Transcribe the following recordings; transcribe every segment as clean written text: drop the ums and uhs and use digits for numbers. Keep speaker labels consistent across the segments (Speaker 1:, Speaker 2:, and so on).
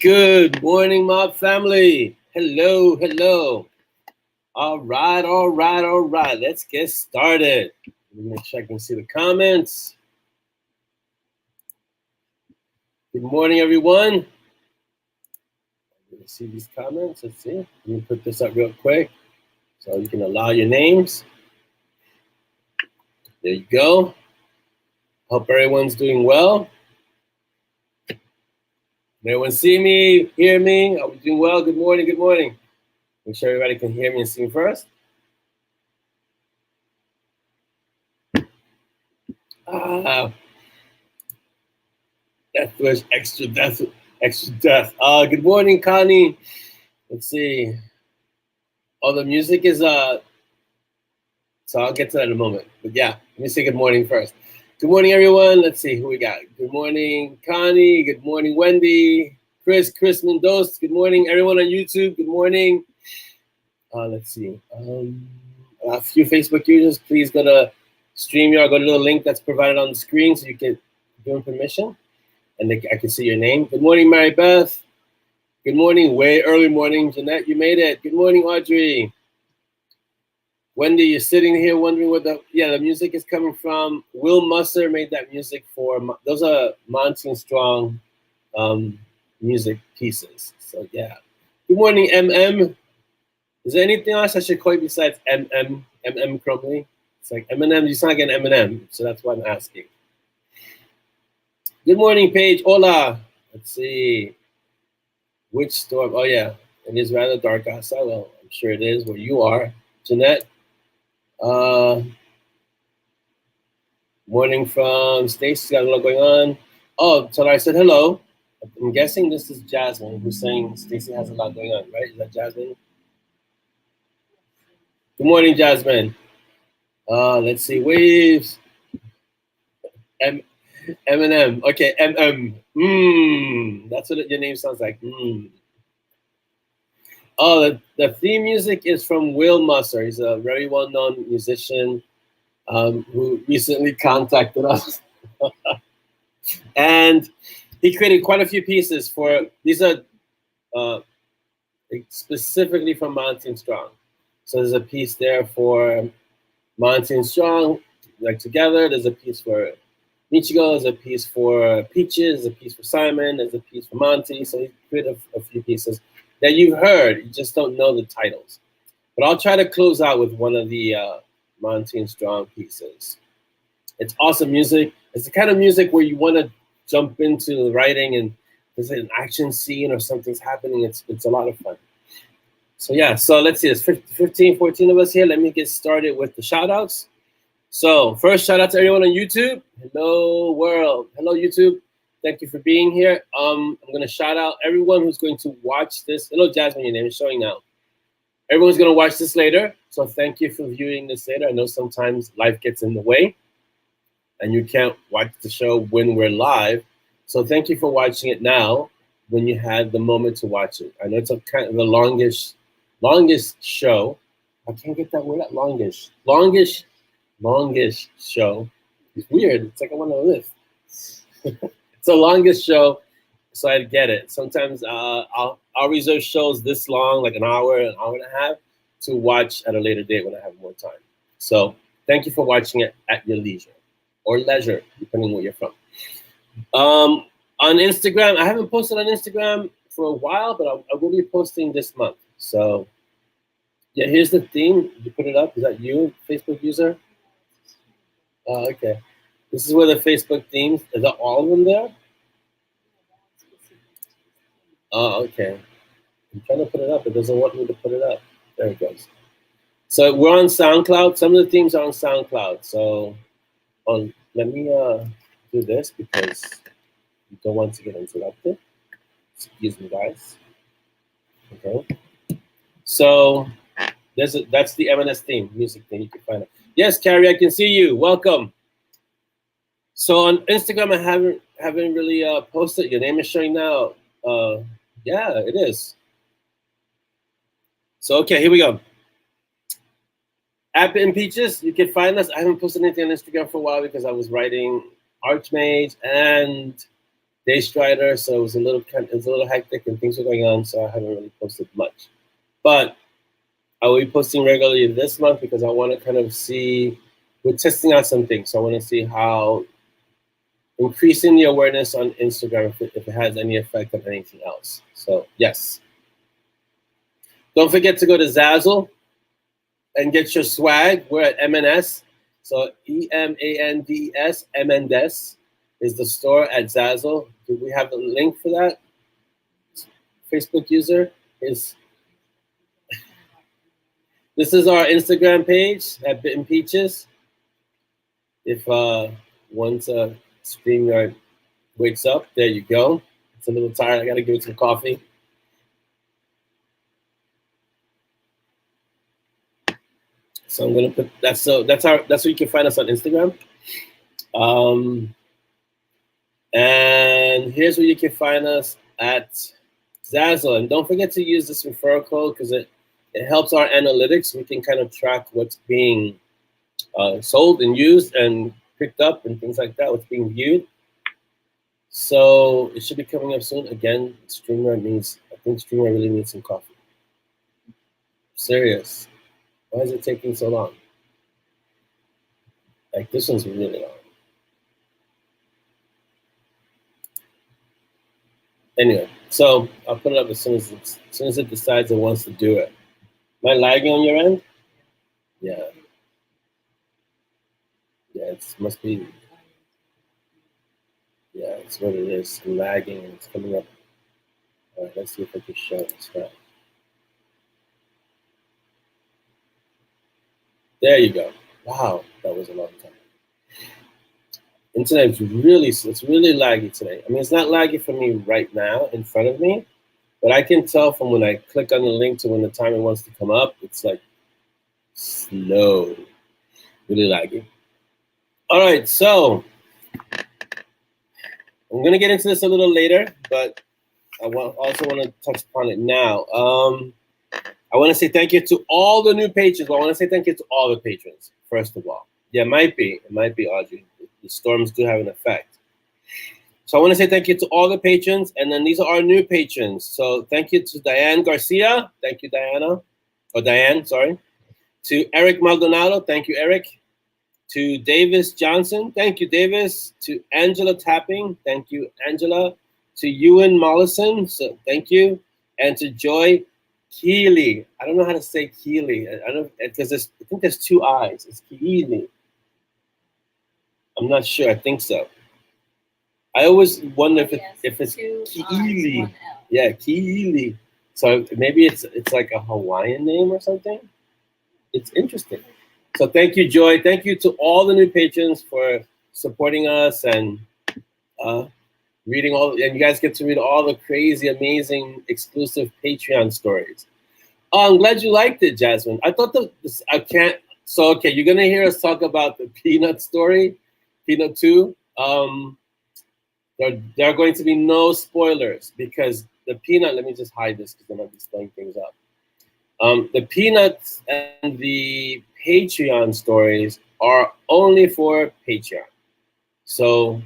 Speaker 1: Good morning, mob family. Hello, hello. All right, all right, all right. Let's get started. Let me check and see the comments. Good morning, everyone. Let's see these comments. Let's see. Let me put this up real quick so you can allow your names. There you go. Hope everyone's doing well. Everyone see me, hear me? Are we doing well? Good morning, good morning. Make sure everybody can hear me and see me first. Death wish, extra death, extra death. Good morning, Connie. Let's see. Oh, the music is so I'll get to that in a moment. But yeah, let me say good morning first. Good morning, everyone. Let's see who we got. Good morning, Connie. Good morning, Wendy. Chris Mendoza. Good morning, everyone on YouTube. Good morning. Let's see. A few Facebook users, please go to StreamYard. Go to the link that's provided on the screen so you can give them permission. And I can see your name. Good morning, Mary Beth. Good morning, way early morning. Jeanette, you made it. Good morning, Audrey. Wendy, you're sitting here wondering where the music is coming from. Will Musser made that music for, those are Monty and Strong music pieces. So yeah. Good morning, MM. Is there anything else I should call you besides MM Crumley? It's like M&M, you sound like an M&M, so that's why I'm asking. Good morning, Paige. Hola. Let's see. Which storm? Oh, yeah. It is rather dark outside. Well, I'm sure it is where you are. Jeanette. Morning from Stacy's got a lot going on. Oh, so I said hello. I'm guessing this is Jasmine who's saying Stacy has a lot going on, right? Is that Jasmine? Good morning, Jasmine. Let's see. Waves. M&M. Okay, MM. That's what your name sounds like. Oh, the theme music is from Will Musser. He's a very well-known musician who recently contacted us. And he created quite a few pieces for, these are specifically from Monty and Strong. So there's a piece there for Monty and Strong, like together. There's a piece for Michigo, there's a piece for Peaches, there's a piece for Simon, there's a piece for Monty. So he created a few pieces that you've heard, you just don't know the titles. But I'll try to close out with one of the Monty and Strong pieces. It's awesome music. It's the kind of music where you want to jump into the writing and there's an action scene or something's happening. It's a lot of fun. So yeah, so let's see, there's 15, 14 of us here. Let me get started with the shout outs. So first, shout out to everyone on YouTube. Hello, world. Hello, YouTube. Thank you for being here. I'm going to shout out everyone who's going to watch this. Hello, Jasmine, your name is showing now. Everyone's going to watch this later. So thank you for viewing this later. I know sometimes life gets in the way and you can't watch the show when we're live. So thank you for watching it now when you had the moment to watch it. I know it's a kind of the longest show. I can't get that word out. Longest show. It's weird. It's like I want to live. It's the longest show, so I get it. Sometimes I'll reserve shows this long, like an hour and a half, to watch at a later date when I have more time. So thank you for watching it at your leisure or leisure, depending where you're from. On Instagram, I haven't posted on Instagram for a while, but I will be posting this month. So yeah, here's the theme. Did you put it up? Is that you, Facebook user? Oh, okay. This is where the Facebook themes, is that all of them there? Oh, okay. I'm trying to put it up. It doesn't want me to put it up. There it goes. So we're on SoundCloud. Some of the themes are on SoundCloud. So let me do this because you don't want to get interrupted. Excuse me, guys. Okay. So that's the M&S theme, music theme. You can find it. Yes, Carrie, I can see you. Welcome. So on Instagram, I haven't really posted. Your name is showing now. Yeah, it is. So okay, here we go. App and Peaches, you can find us. I haven't posted anything on Instagram for a while because I was writing Archmage and day strider, so it was a little hectic and things were going on, so I haven't really posted much. But I will be posting regularly this month because I want to kind of see, we're testing out some things. So I want to see how increasing the awareness on Instagram, if it has any effect on anything else. So yes. Don't forget to go to Zazzle and get your swag. We're at M&S. So EMANDS, M&S is the store at Zazzle. Do we have a link for that? Facebook user is. This is our Instagram page at Bitten Peaches. If once StreamYard wakes up, there you go. It's a little tired. I gotta give it some coffee. So I'm gonna put that's where you can find us on Instagram. And here's where you can find us at Zazzle. And don't forget to use this referral code because it helps our analytics. We can kind of track what's being sold and used and picked up and things like that, what's being viewed. So it should be coming up soon. Again, I think StreamYard really needs some coffee. Serious. Why is it taking so long? Like this one's really long. Anyway, so I'll put it up as soon as it decides it wants to do it. Am I lagging on your end? Yeah. Yeah, it must be. Yeah, it's what it is. Lagging and it's coming up. All right, let's see if I can show this right. There you go. Wow, that was a long time. Internet is really laggy today. I mean, it's not laggy for me right now in front of me, but I can tell from when I click on the link to when the timer wants to come up, it's like slow, really laggy. All right, so I'm gonna get into this a little later, but I also want to touch upon it now. I want to say thank you to all the new patrons. Well, I want to say thank you to all the patrons, first of all. Yeah, it might be, Audrey. The storms do have an effect. So I want to say thank you to all the patrons, and then these are our new patrons. So thank you to Diane Garcia. Thank you, Diane, sorry. To Eric Maldonado. Thank you, Eric. To Davis Johnson. Thank you, Davis. To Angela Tapping. Thank you, Angela. To Ewan Mollison. So thank you. And to Joy Keeley. I don't know how to say Keeley. I don't because I think there's two I's. It's Keeley. I'm not sure. I think so. I always wonder if it's Keeley. Yeah, Keeley. So maybe it's like a Hawaiian name or something. It's interesting. So thank you, Joy. Thank you to all the new patrons for supporting us and reading and you guys get to read all the crazy, amazing, exclusive Patreon stories. Oh, I'm glad you liked it, Jasmine. I thought so okay, you're gonna hear us talk about the Peanut story, Peanut 2. There are going to be no spoilers because the Peanut, let me just hide this because I'm gonna be slowing things up. The Peanuts and the Patreon stories are only for Patreon. So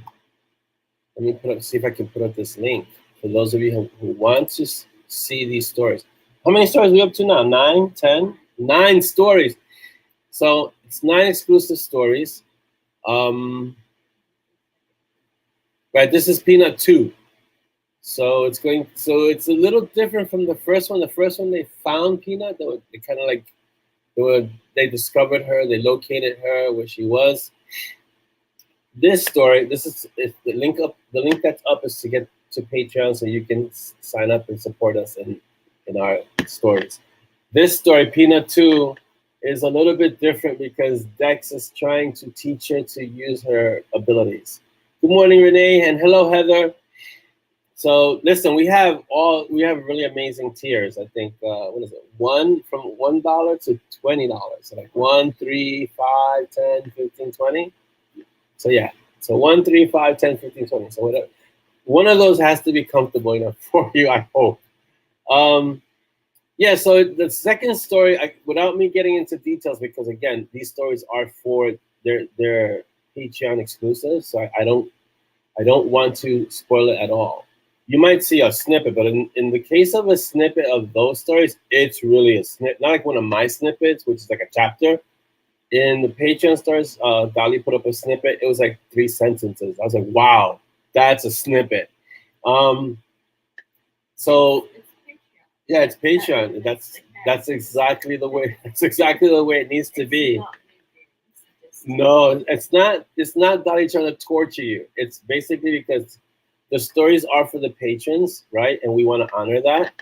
Speaker 1: let me see if I can put up this link for those of you who want to see these stories. How many stories are we up to now? 9, 10? 9 stories. So it's 9 exclusive stories. Right, this is Peanut 2. So it's a little different from the first one. The first one they found Peanut. They kind of like they discovered her. They located her where she was. This story, is the link up. The link that's up is to get to Patreon, so you can sign up and support us in our stories. This story, Peanut 2, is a little bit different because Dex is trying to teach her to use her abilities. Good morning, Renee, and hello, Heather. So listen, we have really amazing tiers. I think what is it? From $1 to $20. So like 1, 3, 5, 10, 15, 20. So yeah. So 1, 3, 5, 10, 15, 20. So whatever. One of those has to be comfortable enough for you, I hope. Yeah, so the second story, without me getting into details, because again, these stories are for their Patreon exclusives, so I don't I don't want to spoil it at all. You might see a snippet, but in the case of a snippet of those stories, it's really a snippet, not like one of my snippets, which is like a chapter. In the Patreon stories, Dali put up a snippet. It was like 3 sentences. I was like, wow, that's a snippet. So yeah, it's Patreon. That's exactly the way. That's exactly the way it needs to be. No, it's not. It's not Dali trying to torture you. It's basically because the stories are for the patrons, right? And we want to honor that.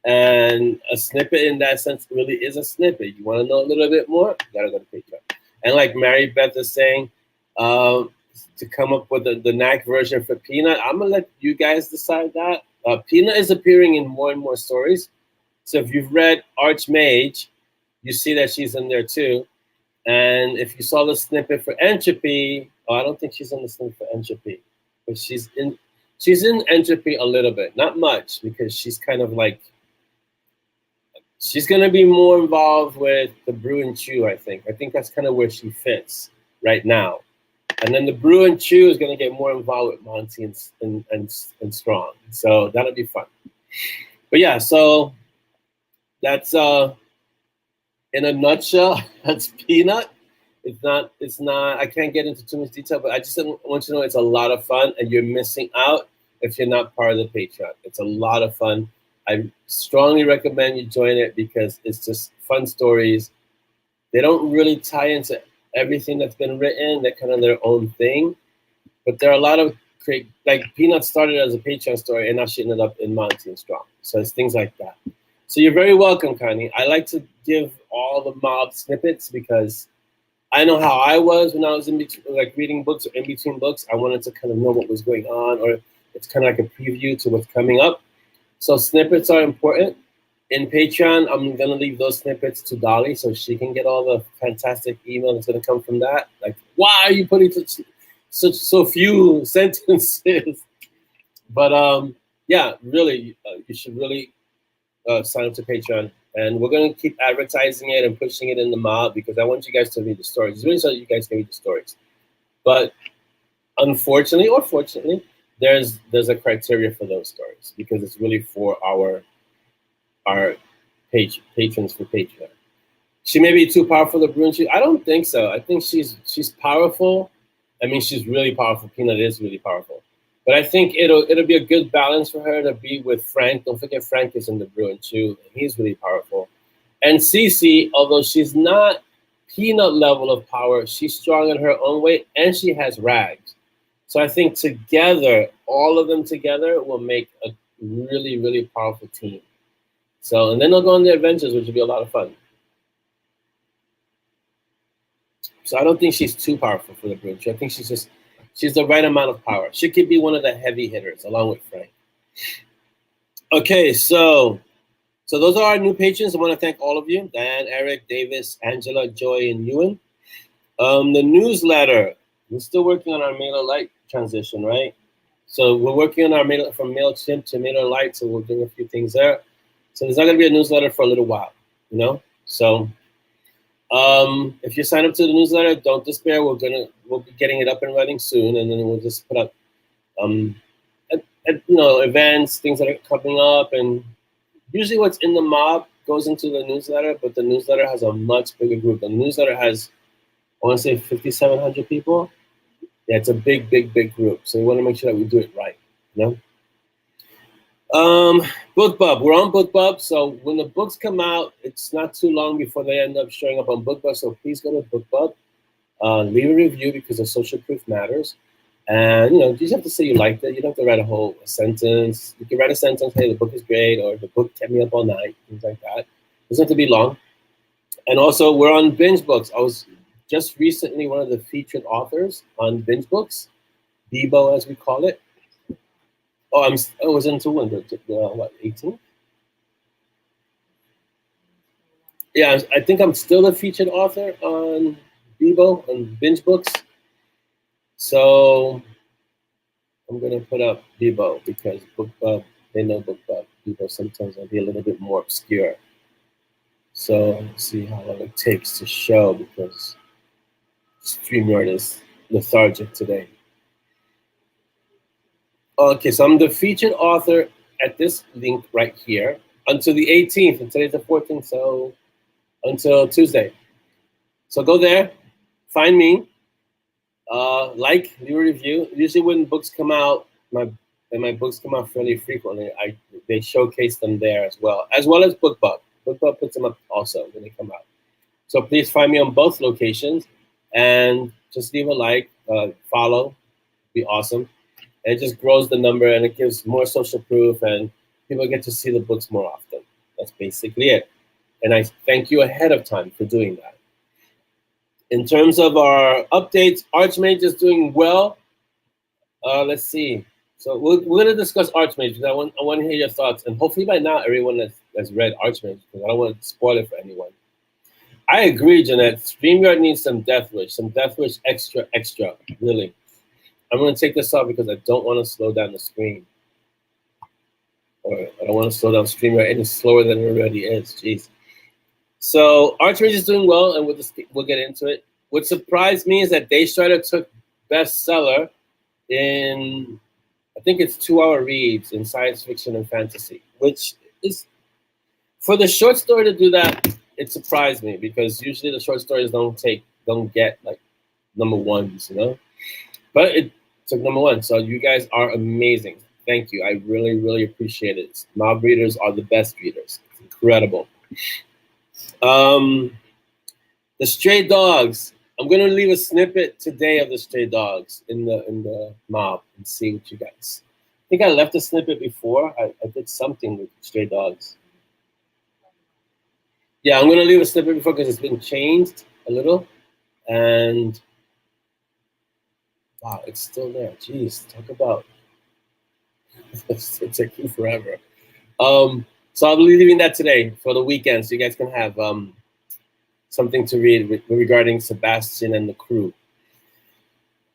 Speaker 1: And a snippet in that sense really is a snippet. You want to know a little bit more? You gotta go to Patreon. And like Mary Beth is saying, to come up with the knack version for Peanut, I'm gonna let you guys decide that. Peanut is appearing in more and more stories. So if you've read Archmage, you see that she's in there too. And if you saw the snippet for Entropy, I don't think she's in the snippet for Entropy, but she's in Entropy a little bit, not much, because she's kind of like, she's gonna be more involved with the Brew and Chew. I think that's kind of where she fits right now. And then the Brew and Chew is gonna get more involved with Monty and Strong. So that'll be fun. But yeah, so that's in a nutshell, that's Peanut. It's not, I can't get into too much detail, but I just want you to know it's a lot of fun, and you're missing out if you're not part of the Patreon. It's a lot of fun. I strongly recommend you join it because it's just fun stories. They don't really tie into everything that's been written. They're kind of their own thing. But there are a lot of like Peanut started as a Patreon story, and now she ended up in Monty and Strong. So it's things like that. So you're very welcome, Connie. I like to give all the MoB snippets because I know how I was when I was in between, like reading books or in between books. I wanted to kind of know what was going on, or it's kind of like a preview to what's coming up. So snippets are important. In Patreon, I'm gonna leave those snippets to Dolly so she can get all the fantastic email that's gonna come from that. Like, why are you putting so few sentences? But yeah, really, you should really sign up to Patreon, and we're gonna keep advertising it and pushing it in the MoB because I want you guys to read the stories. It's really so you guys can read the stories. But unfortunately or fortunately, there's a criteria for those stories because it's really for our patrons for Patreon. She may be too powerful to Bruin. I don't think so. I think she's powerful. I mean, she's really powerful. Peanut is really powerful. But I think it'll be a good balance for her to be with Frank. Don't forget Frank is in the Brew and Chew. He's really powerful. And Cece, although she's not Peanut level of power, she's strong in her own way, and she has Rags. So I think together, all of them together will make a really, really powerful team. So, and then they'll go on their adventures, which will be a lot of fun. So I don't think she's too powerful for the Brew and Chew. I think she's the right amount of power. She could be one of the heavy hitters along with Frank. Okay, so those are our new patrons. I want to thank all of you: Dan, Eric, Davis, Angela, Joy, and Ewan. The newsletter. We're still working on our MailerLite transition, right? So we're working on our from MailChimp to MailerLite, so we're doing a few things there. So there's not going to be a newsletter for a little while, you know? So if you sign up to the newsletter, don't despair. We'll be getting it up and running soon, and then we'll just put up events, things that are coming up, and usually what's in the MoB goes into the newsletter, but the newsletter has a much bigger group. The newsletter has, I want to say, 5,700 people. Yeah, it's a big, big, big group. So we want to make sure that we do it right, you know? BookBub, we're on BookBub. So when the books come out, it's not too long before they end up showing up on BookBub. So please go to BookBub, leave a review because the social proof matters. And, you just have to say you liked it. You don't have to write a whole sentence. You can write a sentence, hey, the book is great, or the book kept me up all night, things like that. It doesn't have to be long. And also, we're on Binge Books. I was just recently one of the featured authors on Binge Books, Bebo as we call it. Oh, I was into what, 18? Yeah, I think I'm still a featured author on Bebo, on Binge Books. So I'm going to put up Bebo because BookBub, they know BookBub. Bebo sometimes will be a little bit more obscure. So let's see how long it takes to show because StreamYard is lethargic today. Okay, so I'm the featured author at this link right here until the 18th, and today's the 14th, so until Tuesday. So go there, find me, like, leave a review. Usually when books come out, my books come out fairly frequently. They showcase them there as well as BookBub. BookBub puts them up also when they come out. So please find me on both locations, and just leave a like, follow, be awesome. And it just grows the number, and it gives more social proof, and people get to see the books more often. That's basically it. And I thank you ahead of time for doing that. In terms of our updates, Archmage is doing well. Let's see. So we're going to discuss Archmage because I want to hear your thoughts. And hopefully by now everyone has read Archmage, because I don't want to spoil it for anyone. I agree, Jeanette. StreamYard needs some Death Wish extra, really. I'm going to take this off because I don't want to slow down the screen. Or I don't want to slow down StreamYard any slower than it already is. Jeez. So Archmage is doing well, and we'll get into it. What surprised me is that Daystrider took bestseller in, I think it's 2-hour reads in science fiction and fantasy, which is, for the short story to do that, it surprised me, because usually the short stories don't get like #1s, you know? But it took #1, so you guys are amazing. Thank you. I really, really appreciate it. MoB readers are the best readers. It's incredible. The Stray Dogs. I'm gonna leave a snippet today of the Stray Dogs in the MoB and see what you guys. I think I left a snippet before. I did something with Stray Dogs. Yeah, I'm gonna leave a snippet before because it's been changed a little, and wow, it's still there. Jeez, talk about it's taking forever. So I'll be leaving that today for the weekend, so you guys can have something to read regarding Sebastian and the crew.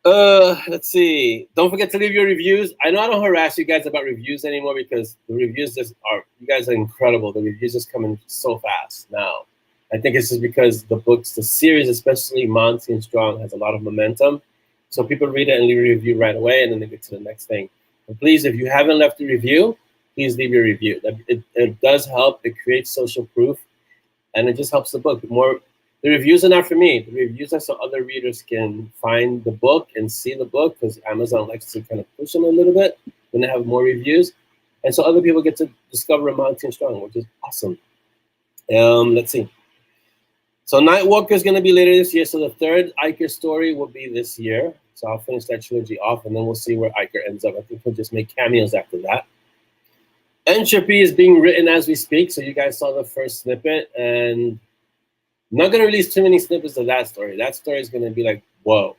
Speaker 1: Let's see. Don't forget to leave your reviews. I know I don't harass you guys about reviews anymore, because the reviews you guys are incredible. The reviews just come in so fast now. I think it's just because the series, especially Monty and Strong, has a lot of momentum. So people read it and leave a review right away, and then they get to the next thing. But please, if you haven't left a review, please leave your review. It does help. It creates social proof, and it just helps the book. The reviews are not for me. The reviews are so other readers can find the book and see the book, because Amazon likes to kind of push them a little bit when they have more reviews. And so other people get to discover Monty and Strong, which is awesome. Let's see. So Nightwalker is going to be later this year. So the third Iker story will be this year. So I'll finish that trilogy off, and then we'll see where Iker ends up. I think he'll just make cameos after that. Entropy is being written as we speak. So you guys saw the first snippet, and I'm not going to release too many snippets of that story. That story is going to be like, whoa.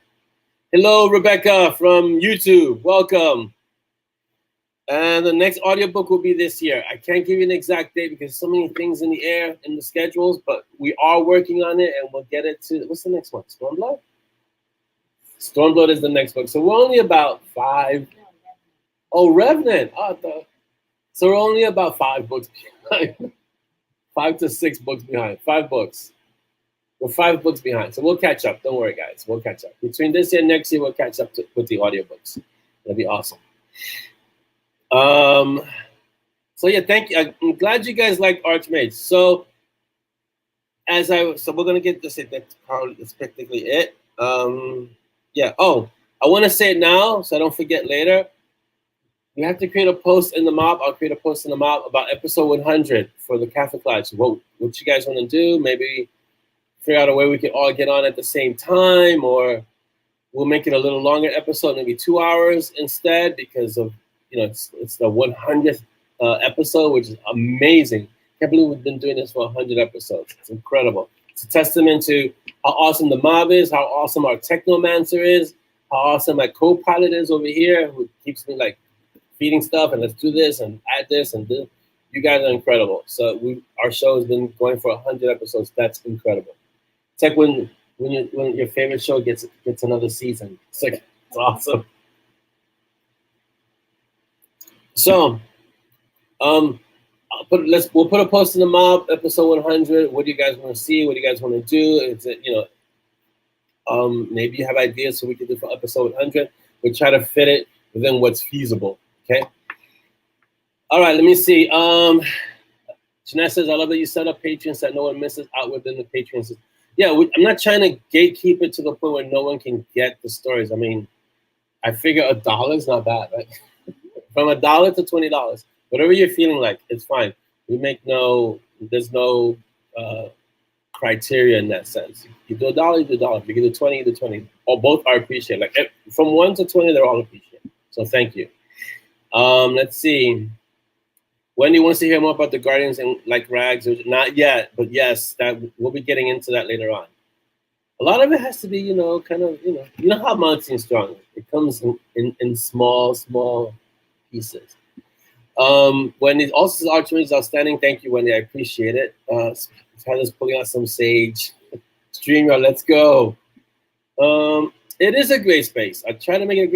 Speaker 1: Hello, Rebecca from YouTube. Welcome. And the next audiobook will be this year. I can't give you an exact date because so many things in the air in the schedules, but we are working on it, and we'll get it to, what's the next one? Stormblood? Stormblood is the next book. So we're only about 5. Oh, Revenant. So we're only about 5 books behind. 5 to 6 books behind. 5 books. We're 5 books behind. So we'll catch up. Don't worry, guys. We'll catch up. Between this year and next year, we'll catch up with the audiobooks. That'll be awesome. So yeah, thank you. I'm glad you guys like Archmage. So we're gonna get this. That's practically it. Yeah. Oh, I want to say it now so I don't forget later. We have to create a post in the MoB. I'll create a post in the MoB about episode 100 for the Kaffeelatsch. What you guys want to do? Maybe figure out a way we can all get on at the same time, or we'll make it a little longer episode, maybe 2 hours instead, because of it's the 100th episode, which is amazing. Can't believe we've been doing this for 100 episodes. It's incredible. It's a testament to how awesome the MoB is, how awesome our Technomancer is, how awesome my co-pilot is over here, who keeps me like feeding stuff and let's do this and add this and do. You guys are incredible. So our show has been going for 100 episodes. That's incredible. It's like when your favorite show gets another season. It's awesome. So, we'll put a post in the MoB episode 100. What do you guys want to see? What do you guys want to do? Maybe you have ideas so we can do for episode 100. We try to fit it within what's feasible. Okay. All right, let me see. Jeanette says, I love that you set up Patreon so that no one misses out within the Patreon system. Yeah, I'm not trying to gatekeep it to the point where no one can get the stories. I mean, I figure $1 is not bad, right? From $1 to $20, whatever you're feeling like, it's fine. There's no criteria in that sense. You do $1, you do $1. If you can do 20, you do 20. Or both are appreciated. Like from 1 to 20, they're all appreciated. So thank you. Let's see. Wendy wants to hear more about the Guardians and like Rags. Not yet, but yes, that we'll be getting into that later on. A lot of it has to be, kind of, you know how Mountain Strong is. It comes in small pieces. Wendy also says Archery is outstanding. Thank you, Wendy. I appreciate it. Tyler's pulling out some sage. Streamer, let's go. It is a great space. I try to make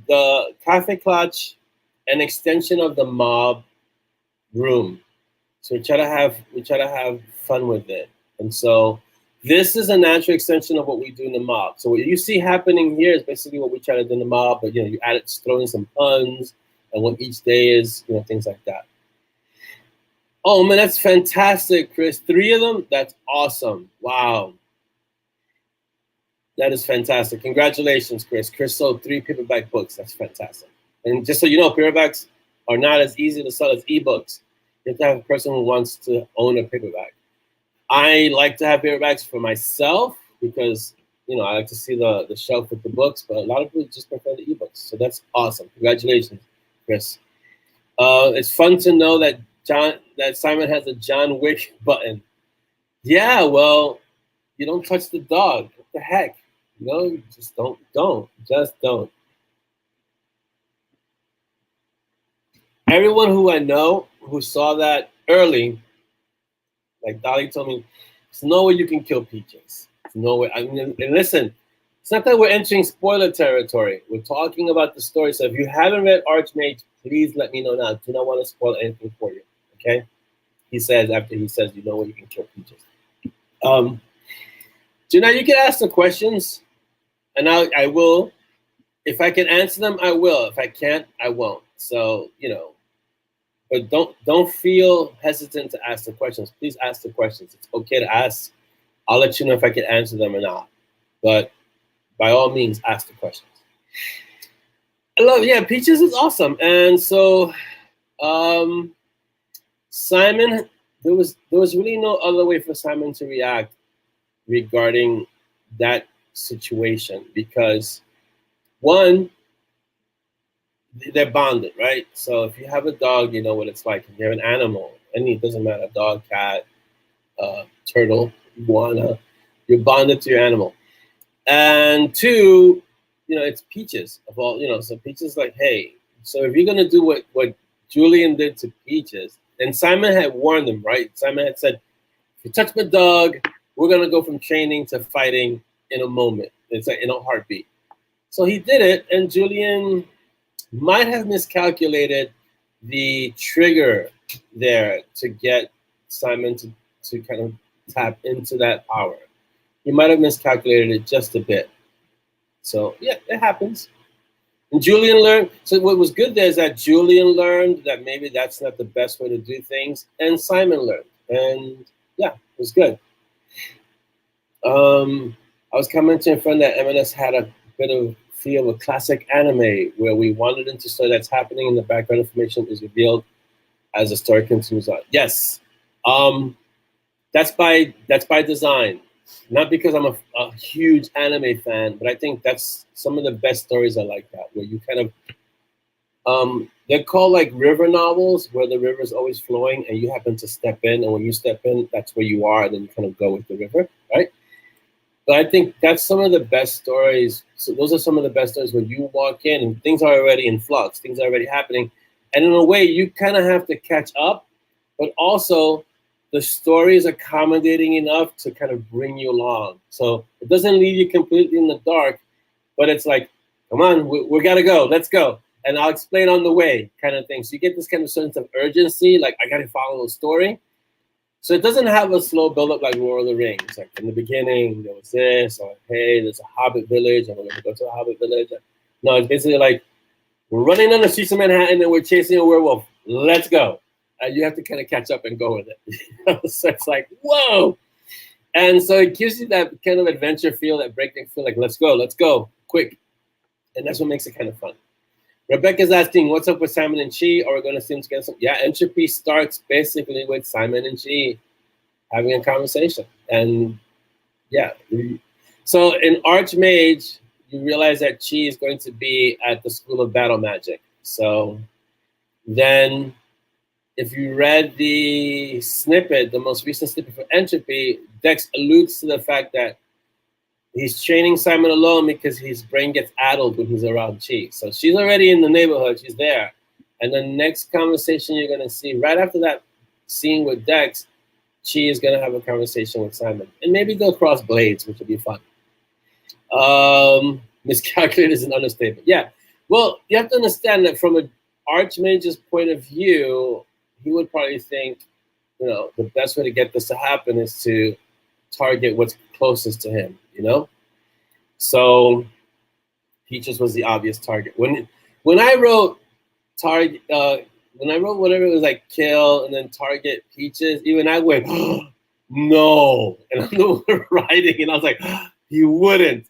Speaker 1: the Kaffeelatsch an extension of the MoB room. So we try to have fun with it. And so this is a natural extension of what we do in the MoB. So what you see happening here is basically what we try to do in the MoB, but you add throw in some puns and what each day is, things like that. Oh man, that's fantastic, Chris. 3 of them? That's awesome. Wow. That is fantastic. Congratulations, Chris. Chris sold 3 paperback books. That's fantastic. And just so you know, paperbacks are not as easy to sell as ebooks. You have to have a person who wants to own a paperback. I like to have paperbacks for myself because, I like to see the shelf with the books, but a lot of people just prefer the ebooks. So that's awesome. Congratulations, Chris. It's fun to know that Simon has a John Wick button. Yeah, well, you don't touch the dog. What the heck? Just don't. Just don't. Everyone who I know who saw that early, like Dolly told me, there's no way you can kill Peaches. There's no way. I mean, and listen, it's not that we're entering spoiler territory. We're talking about the story. So if you haven't read Archmage, please let me know now. I do not want to spoil anything for you. Okay? He says after he says, you know where you can kill Peaches. Janelle, you can ask the questions, and I will. If I can answer them, I will. If I can't, I won't. So, but don't feel hesitant to ask the questions. Please ask the questions. It's okay to ask. I'll let you know if I can answer them or not. But by all means, ask the questions. Peaches is awesome. And so Simon, there was really no other way for Simon to react regarding that situation because one, they're bonded, right? So if you have a dog, you know what it's like. If you have an animal, it doesn't matter, dog, cat, turtle, iguana, you're bonded to your animal. And 2, it's Peaches of all, so Peaches like, hey, so if you're gonna do what Julian did to Peaches, and Simon had warned them, right? Simon had said, if you touch my dog, we're gonna go from training to fighting in a moment. It's like in a heartbeat. So he did it, and Julian might have miscalculated the trigger there to get Simon to kind of tap into that power. He might have miscalculated it just a bit. So yeah, it happens. And Julian learned. So what was good there is that Julian learned that maybe that's not the best way to do things, and Simon learned. And yeah, it was good. I was commenting in front that M&S had a bit of feel of a classic anime where we wandered into story that's happening and the background information is revealed as the story continues on. Yes, that's by design. Not because I'm a huge anime fan, but I think that's some of the best stories are like that, where you kind of, they're called like river novels, where the river is always flowing and you happen to step in, and when you step in, that's where you are, and then you kind of go with the river, right? But I think that's some of the best stories. So those are some of the best stories where you walk in and things are already in flux, things are already happening. And in a way, you kind of have to catch up, but also the story is accommodating enough to kind of bring you along. So it doesn't leave you completely in the dark, but it's like, come on, we got to go, let's go. And I'll explain on the way kind of thing. So you get this kind of sense of urgency, like I got to follow the story. So it doesn't have a slow build-up like Lord of the Rings. Like in the beginning, there was this, or hey, there's a Hobbit village, and we're going to go to a Hobbit village. No, it's basically like, We're running on the streets of Manhattan and we're chasing a werewolf. Let's go. You have to kind of catch up and go with it. So it's like, whoa. And so it gives you that kind of adventure feel, that breakneck feel, like, let's go, quick. And that's what makes it kind of fun. Rebecca's asking, what's up with Simon and Chi? Are we going to see them together? Yeah, Entropy starts basically with Simon and Chi having a conversation. And yeah. So in Archmage, you realize that Chi is going to be at the School of Battle Magic. So then if you read the snippet, the most recent snippet for Entropy, Dex alludes to the fact that he's training Simon alone because his brain gets addled when he's around Chi. So she's already in the neighborhood. She's there. And the next conversation you're going to see, right after that scene with Dex, Chi is going to have a conversation with Simon. And maybe they'll cross blades, which will be fun. Miscalculated is an understatement. Yeah. Well, you have to understand that from an Archmage's point of view, he would probably think, you know, the best way to get this to happen is to target what's closest to him, you know? So Peaches was the obvious target. When I wrote target, when I wrote whatever, it was like kill and then target Peaches, even I went, oh, no. And I'm the one writing, and I was like, oh, he wouldn't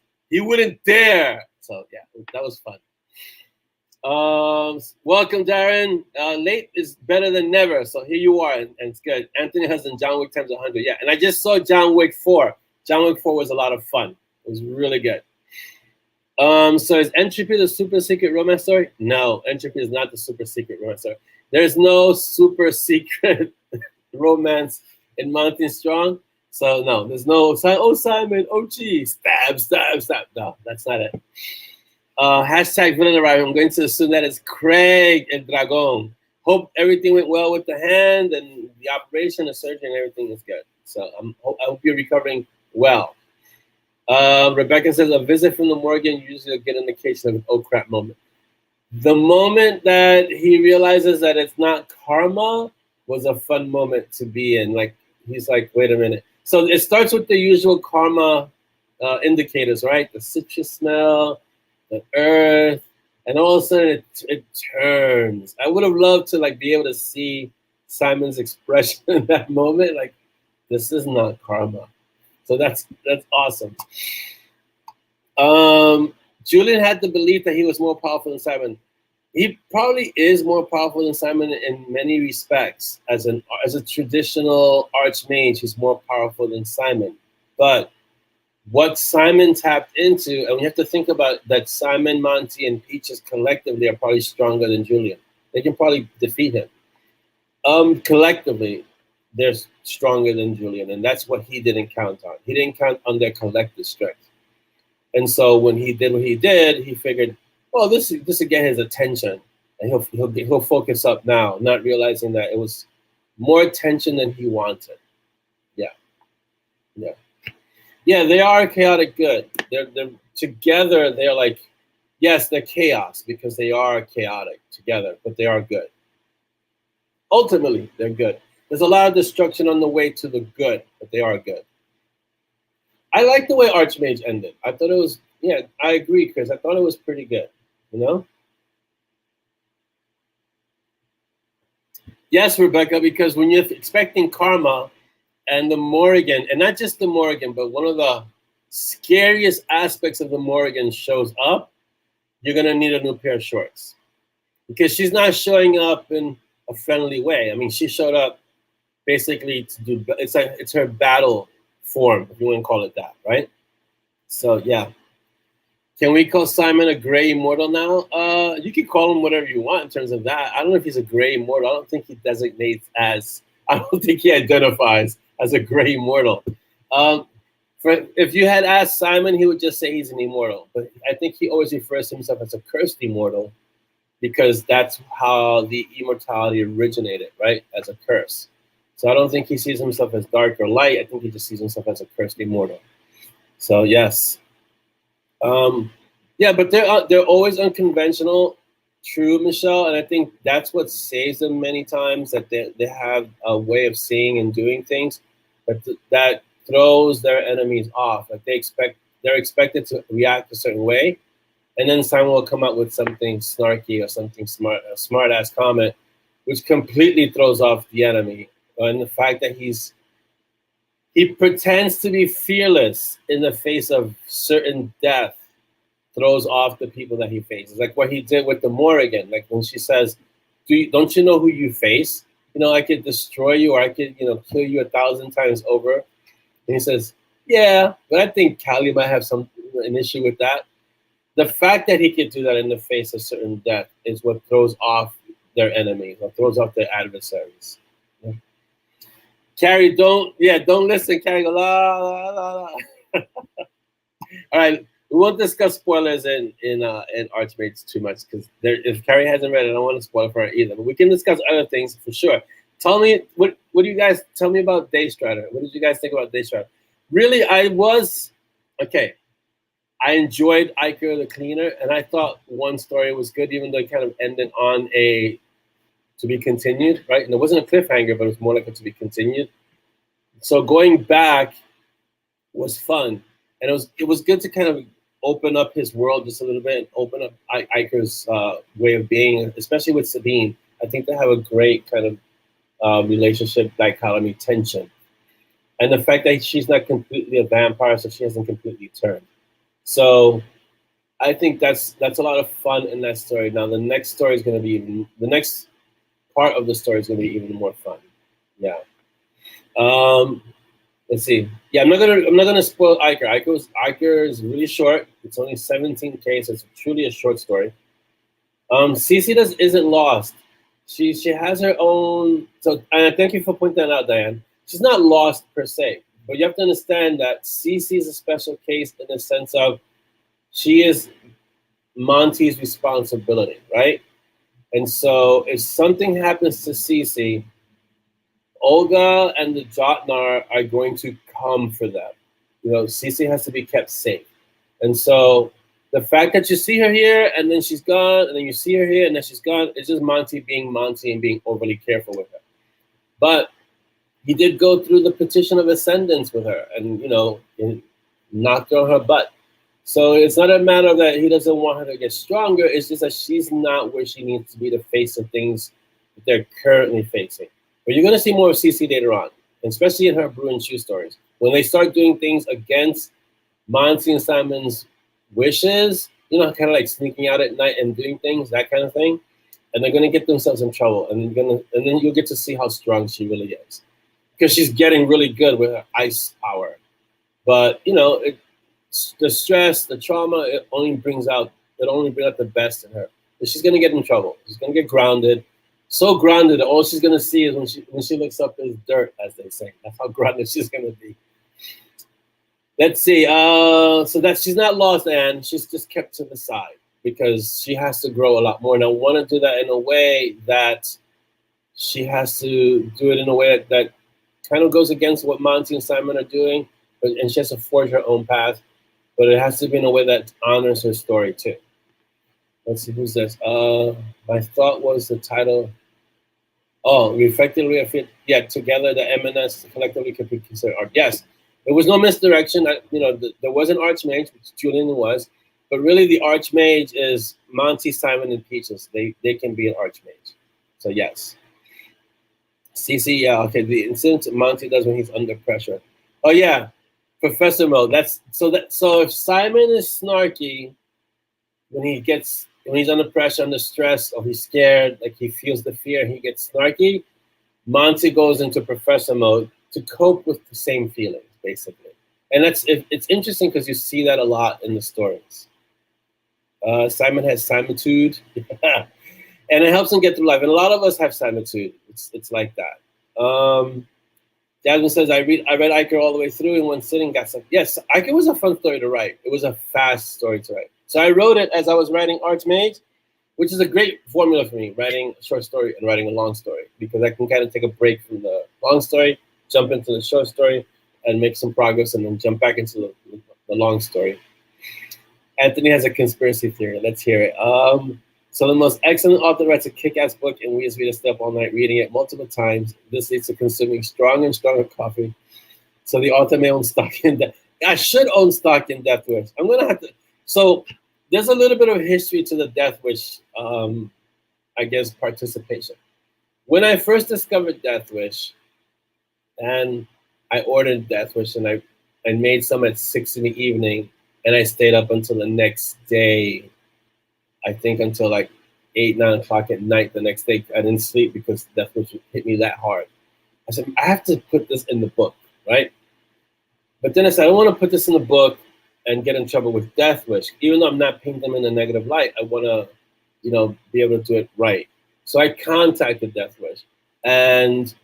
Speaker 1: dare. So yeah, that was fun. Welcome, Darren. Late is better than never. So here you are, and it's good. Anthony Hudson, John Wick times 100. Yeah, and I just saw John Wick 4. John Wick 4 was a lot of fun. It was really good. So is Entropy the super secret romance story? No, Entropy is not the super secret romance story. There's no super secret romance in Mountain Strong. So no, there's no, oh Simon, oh geez, stab. No, that's not it. Hashtag villain arrival. I'm going to assume that it's Craig and Dragon. Hope everything went well with the hand and the operation, the surgery, and everything is good. So I hope you're recovering well. Rebecca says, a visit from the Morgan usually get indication of an oh crap moment. The moment that he realizes that it's not karma was a fun moment to be in. Like, he's like, wait a minute. So it starts with the usual karma indicators, right? The citrus smell, the earth, and all of a sudden it turns. I would have loved to like be able to see Simon's expression in that moment. Like, this is not karma. So that's awesome. Julian had the belief that he was more powerful than Simon. He probably is more powerful than Simon in many respects. As a traditional archmage, he's more powerful than Simon. But what Simon tapped into, and we have to think about that Simon, Monty, and Peaches collectively are probably stronger than Julian. They can probably defeat him. Collectively, they're stronger than Julian, and that's what he didn't count on. He didn't count on their collective strength. And so when he did what he did, he figured, well, this will get his attention, and he'll focus up now, not realizing that it was more attention than he wanted. Yeah, they are chaotic good. They're together. They're like, yes, they're chaos because they are chaotic together, but they are good. Ultimately, they're good. There's a lot of destruction on the way to the good, but they are good. I like the way Archmage ended. I thought it was, yeah, I agree, Chris. I thought it was pretty good, you know? Yes, Rebecca, because when you're expecting karma and the Morrigan, and not just the Morrigan, but one of the scariest aspects of the Morrigan shows up, you're going to need a new pair of shorts. Because she's not showing up in a friendly way. I mean, she showed up basically to do, it's her battle form, if you want to call it that, right? So yeah. Can we call Simon a gray immortal now? You can call him whatever you want in terms of that. I don't know if he's a gray immortal. I don't think he designates as, I don't think he identifies as a gray immortal. If you had asked Simon, he would just say he's an immortal. But I think he always refers to himself as a cursed immortal because that's how the immortality originated, right? As a curse. So I don't think he sees himself as dark or light. I think he just sees himself as a cursed immortal. So yes. Yeah, but they're always unconventional, true, Michelle, and I think that's what saves them many times, that they have a way of seeing and doing things that throws their enemies off. Like they're expected to react a certain way, and then Simon will come out with something snarky or something a smart ass comment, which completely throws off the enemy. And the fact that he pretends to be fearless in the face of certain death throws off the people that he faces. Like what he did with the Morrigan, like when she says, don't you know who you face? You know, I could destroy you, or I could, you know, kill you 1,000 times over. And he says, yeah, but I think Callie might have an issue with that. The fact that he could do that in the face of certain death is what throws off their enemies, or throws off their adversaries. Yeah. Carrie, don't listen. Carrie, go la la la la. All right, we won't discuss spoilers in Archmages too much, because if Carrie hasn't read it, I don't want to spoil for her either. But we can discuss other things for sure. Tell me what do you guys tell me about Daystrider? What did you guys think about Daystrider? Really, I enjoyed Iker the Cleaner, and I thought one story was good, even though it kind of ended on a to be continued, right? And it wasn't a cliffhanger, but it was more like a to be continued. So going back was fun, and it was good to kind of open up his world just a little bit, and open up Iker's way of being, especially with Sabine. I think they have a great kind of relationship dichotomy tension, and the fact that she's not completely a vampire, so she hasn't completely turned. So I think that's a lot of fun in that story. Now the next story is going to be the next part of the story is going to be even more fun. Yeah. Let's see. Yeah, I'm not gonna spoil Iker. Iker is really short. It's only 17K, so it's truly a short story. Cece isn't lost. She has her own. So, and thank you for pointing that out, Diane. She's not lost per se, but you have to understand that Cece is a special case in the sense of she is Monty's responsibility, right? And so if something happens to Cece, Olga and the Jotnar are going to come for them. You know, Cece has to be kept safe. And so the fact that you see her here and then she's gone, and then you see her here and then she's gone, it's just Monty being Monty and being overly careful with her. But he did go through the petition of ascendance with her and, you know, knocked on her butt. So it's not a matter of that he doesn't want her to get stronger. It's just that she's not where she needs to be to face the things that they're currently facing. But you're going to see more of Cece later on, especially in her Brew and Chew stories. When they start doing things against Monty and Simon's wishes, you know, kind of like sneaking out at night and doing things, that kind of thing, and they're going to get themselves in trouble. And then you'll get to see how strong she really is. Because she's getting really good with her ice power. But, you know, the stress, the trauma, it only brings out the best in her. But she's going to get in trouble. She's going to get grounded. So grounded that all she's going to see is when she looks up is dirt, as they say. That's how grounded she's going to be. Let's see. So that she's not lost, and she's just kept to the side because she has to grow a lot more. And I want to do that in a way that she has to do it in a way that kind of goes against what Monty and Simon are doing, and she has to forge her own path. But it has to be in a way that honors her story too. Let's see, who's this? My thought was the title. Oh, we effectively fit. Yeah, together the M&S collectively could be considered art. Yes, there was no misdirection. You know, there was an Archmage, which Julian was, but really the Archmage is Monty, Simon, and Peaches. They can be an Archmage. So yes. CC, yeah, okay. The incident Monty does when he's under pressure. Oh yeah, Professor Mode. So if Simon is snarky when he's under pressure, under stress, or he's scared, like he feels the fear and he gets snarky, Monty goes into Professor Mode to cope with the same feelings, basically. And it's interesting because you see that a lot in the stories. Simon has Simitude. And it helps him get through life. And a lot of us have Simitude. It's like that. Jasmine says, I read Iker all the way through in one sitting. Got some. Yes, Iker was a fun story to write. It was a fast story to write. So I wrote it as I was writing Archmage, which is a great formula for me, writing a short story and writing a long story, because I can kind of take a break from the long story, jump into the short story, and make some progress, and then jump back into the long story. Anthony has a conspiracy theory. Let's hear it. So the most excellent author writes a kick-ass book, and we just read a step all night, reading it multiple times. This leads to consuming stronger and stronger coffee. So the author may own stock in Death. I should own stock in Death Wish. I'm gonna have to. So there's a little bit of history to the Death Wish, I guess, participation. When I first discovered Death Wish, and I ordered Death Wish, and I made some at 6 in the evening, and I stayed up until the next day. I think until like 8, 9 o'clock at night the next day. I didn't sleep because Death Wish hit me that hard. I said, I have to put this in the book, right? But then I said, I don't want to put this in the book and get in trouble with Death Wish. Even though I'm not painting them in a negative light, I want to, be able to do it right. So I contacted Death Wish, and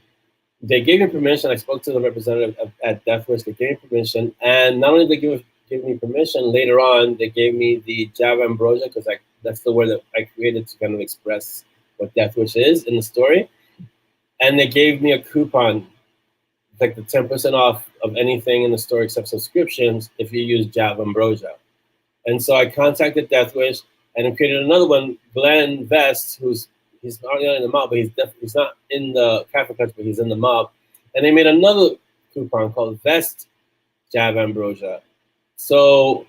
Speaker 1: they gave me permission. I spoke to the representative at Death Wish. They gave me permission, and not only did they give me permission, later on they gave me the Java Ambrosia, because that's the word that I created to kind of express what Death Wish is in the story. And they gave me a coupon, like the 10% off of anything in the store except subscriptions if you use Java Ambrosia. And so I contacted Death Wish, and I created another one, Glenn Vest, he's not in the MoB, but he's not in the Kaffeelatsch, but he's in the MoB. And they made another coupon called Vest Java Ambrosia. So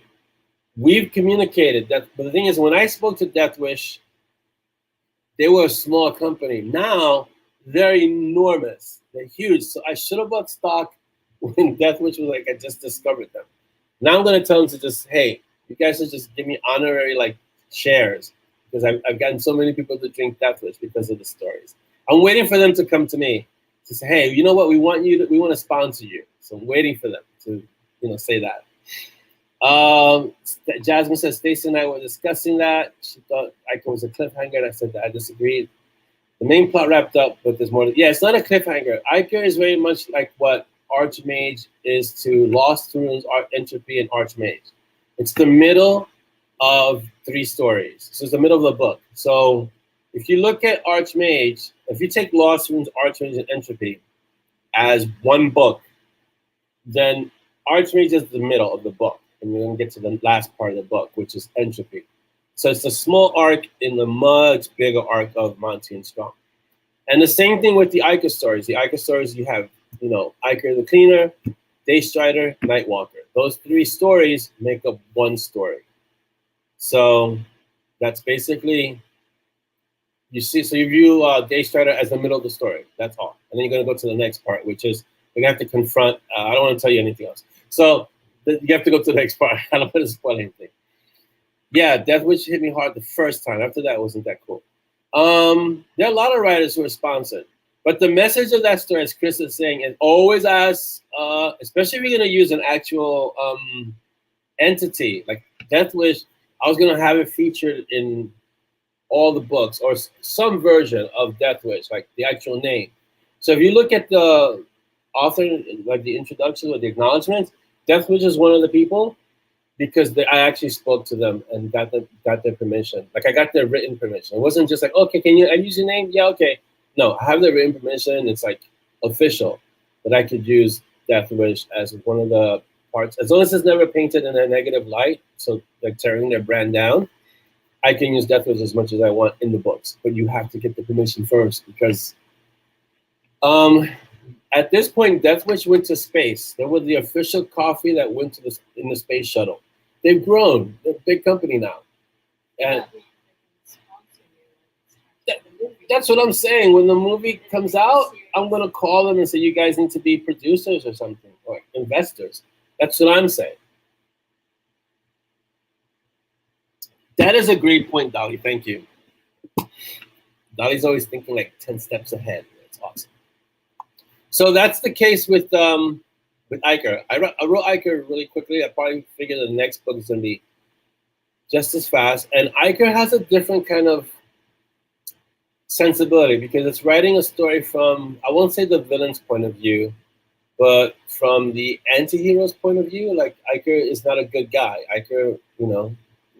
Speaker 1: we've communicated that. But the thing is, when I spoke to Death Wish, they were a small company. Now they're enormous. They're huge. So I should have bought stock when Death Wish was like, I just discovered them. Now I'm going to tell them to just, hey, you guys should just give me honorary shares, because I've gotten so many people to drink Death Wish because of the stories. I'm waiting for them to come to me to say, hey, you know what? We want to sponsor you. So I'm waiting for them to, say that. Jasmine says, Stacey and I were discussing that. She thought Iker was a cliffhanger, and I said that I disagreed. The main plot wrapped up, but there's more. Yeah, it's not a cliffhanger. Iker is very much like what Archmage is to Lost Runes, Entropy, and Archmage. It's the middle of 3 stories. So it's the middle of the book. So if you look at Archmage, if you take Lost Runes, Archmage, and Entropy as one book, then Archmage is the middle of the book. And you're going to get to the last part of the book, which is Entropy. So it's a small arc in the much bigger arc of Monty and Strong. And the same thing with the Iker stories. The Iker stories, you have, Iker the Cleaner, Daystrider, Nightwalker. Those 3 stories make up one story. So that's basically, you view Daystrider as the middle of the story. That's all. And then you're going to go to the next part, which is you have to confront, I don't want to tell you anything else. So you have to go to the next part. I don't want to spoil anything. Yeah, Death Wish hit me hard the first time. After that, it wasn't that cool. There are a lot of writers who are sponsored. But the message of that story, as Chris is saying, is always ask, especially if you're going to use an actual entity, like Death Wish, I was going to have it featured in all the books or some version of Death Wish, like the actual name. So if you look at the author, like the introduction or the acknowledgments, Death Wish is one of the people, because I actually spoke to them and got their permission. Like I got their written permission. It wasn't just like, okay, can I use your name? Yeah, okay. No, I have their written permission. It's like official that I could use Death Wish as one of the parts. As long as it's never painted in a negative light, so like tearing their brand down, I can use Death Wish as much as I want in the books. But you have to get the permission first, because at this point, Death Wish went to space. They were the official coffee that went to in the space shuttle. They've grown. They're a big company now. And that's what I'm saying. When the movie comes out, I'm going to call them and say, you guys need to be producers or something, or investors. That's what I'm saying. That is a great point, Dolly. Thank you. Dolly's always thinking like 10 steps ahead. It's awesome. So that's the case with Iker. I wrote Iker really quickly. I probably figured the next book is going to be just as fast. And Iker has a different kind of sensibility, because it's writing a story from, I won't say the villain's point of view, but from the anti-hero's point of view. Like Iker is not a good guy. Iker,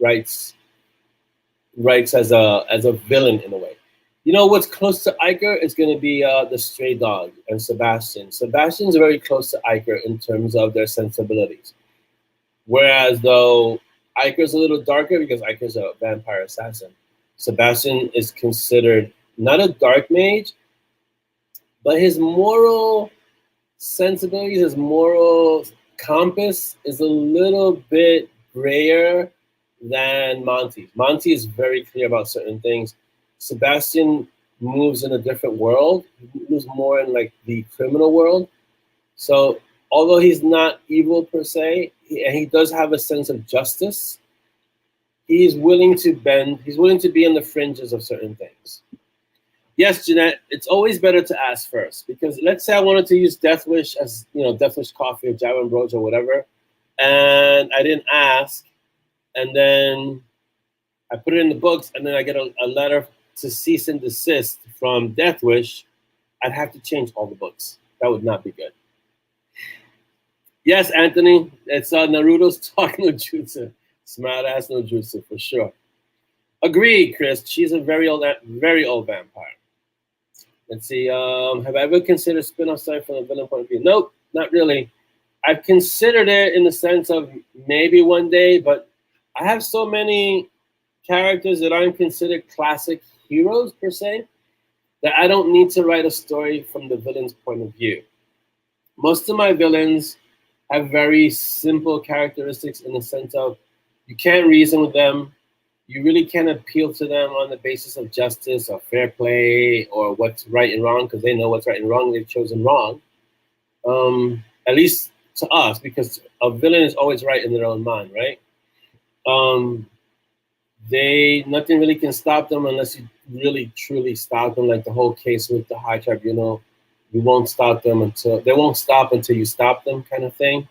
Speaker 1: writes as a villain in a way. What's close to Iker is going to be the Stray Dog and Sebastian. Sebastian's very close to Iker in terms of their sensibilities. Whereas though Iker's a little darker because Iker's a vampire assassin. Sebastian is considered not a dark mage, but his moral sensibilities, his moral compass is a little bit grayer than Monty. Monty is very clear about certain things. Sebastian moves in a different world. He moves more in like the criminal world. So although he's not evil per se, he does have a sense of justice. He's willing to bend. He's willing to be in the fringes of certain things. Yes, Jeanette, it's always better to ask first, because let's say I wanted to use Death Wish as, Death Wish coffee or Java and Broja or whatever, and I didn't ask, and then I put it in the books, and then I get a letter to cease and desist from Death Wish. I'd have to change all the books. That would not be good. Yes, Anthony, it's Naruto's talking no jutsu. Smart ass no jutsu for sure. Agreed, Chris. She's a very old vampire. Let's see. Have I ever considered spin-off story from the villain point of view? Nope, not really. I've considered it in the sense of maybe one day, but I have so many characters that aren't considered classic heroes per se that I don't need to write a story from the villain's point of view. Most of my villains have very simple characteristics in the sense of you can't reason with them. You really can't appeal to them on the basis of justice or fair play or what's right and wrong, because they know what's right and wrong. They've chosen wrong, at least to us, because a villain is always right in their own mind, right? Nothing really can stop them unless you really truly stop them. Like the whole case with the High Tribunal, you won't stop them they won't stop until you stop them, kind of thing.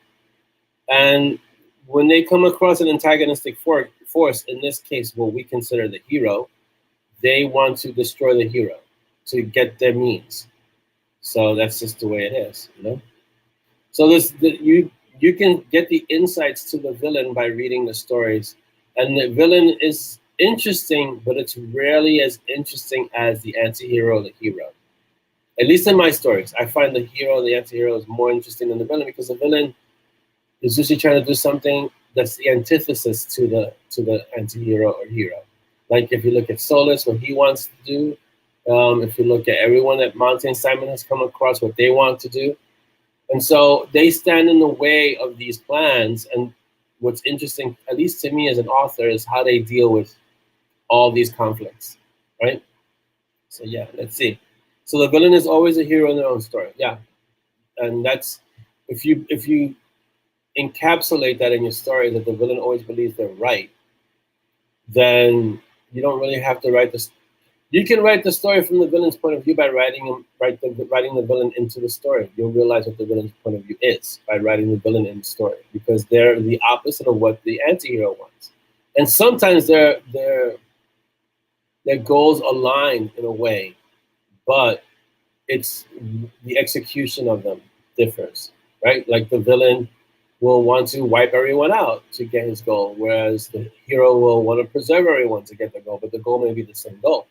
Speaker 1: And when they come across an antagonistic force, in this case, what we consider the hero, they want to destroy the hero to get their means. So that's just the way it is, So you can get the insights to the villain by reading the stories, and the villain is interesting, but it's rarely as interesting as the anti-hero or the hero. At least in my stories, I find the hero, the anti-hero, is more interesting than the villain, because the villain is usually trying to do something that's the antithesis to the anti-hero or hero. Like if you look at Solus, what he wants to do, if you look at everyone that Monty and Simon has come across, what they want to do. And so they stand in the way of these plans. And what's interesting, at least to me as an author, is how they deal with all these conflicts, right? So yeah, let's see. So the villain is always a hero in their own story. Yeah. And that's, if you encapsulate that in your story, that the villain always believes they're right, then you don't really have to write this. You can write the story from the villain's point of view by writing the villain into the story. You'll realize what the villain's point of view is by writing the villain in the story, because they're the opposite of what the anti-hero wants. And sometimes their goals align in a way, but it's the execution of them differs, right? Like the villain will want to wipe everyone out to get his goal, whereas the hero will want to preserve everyone to get the goal, but the goal may be the same goal.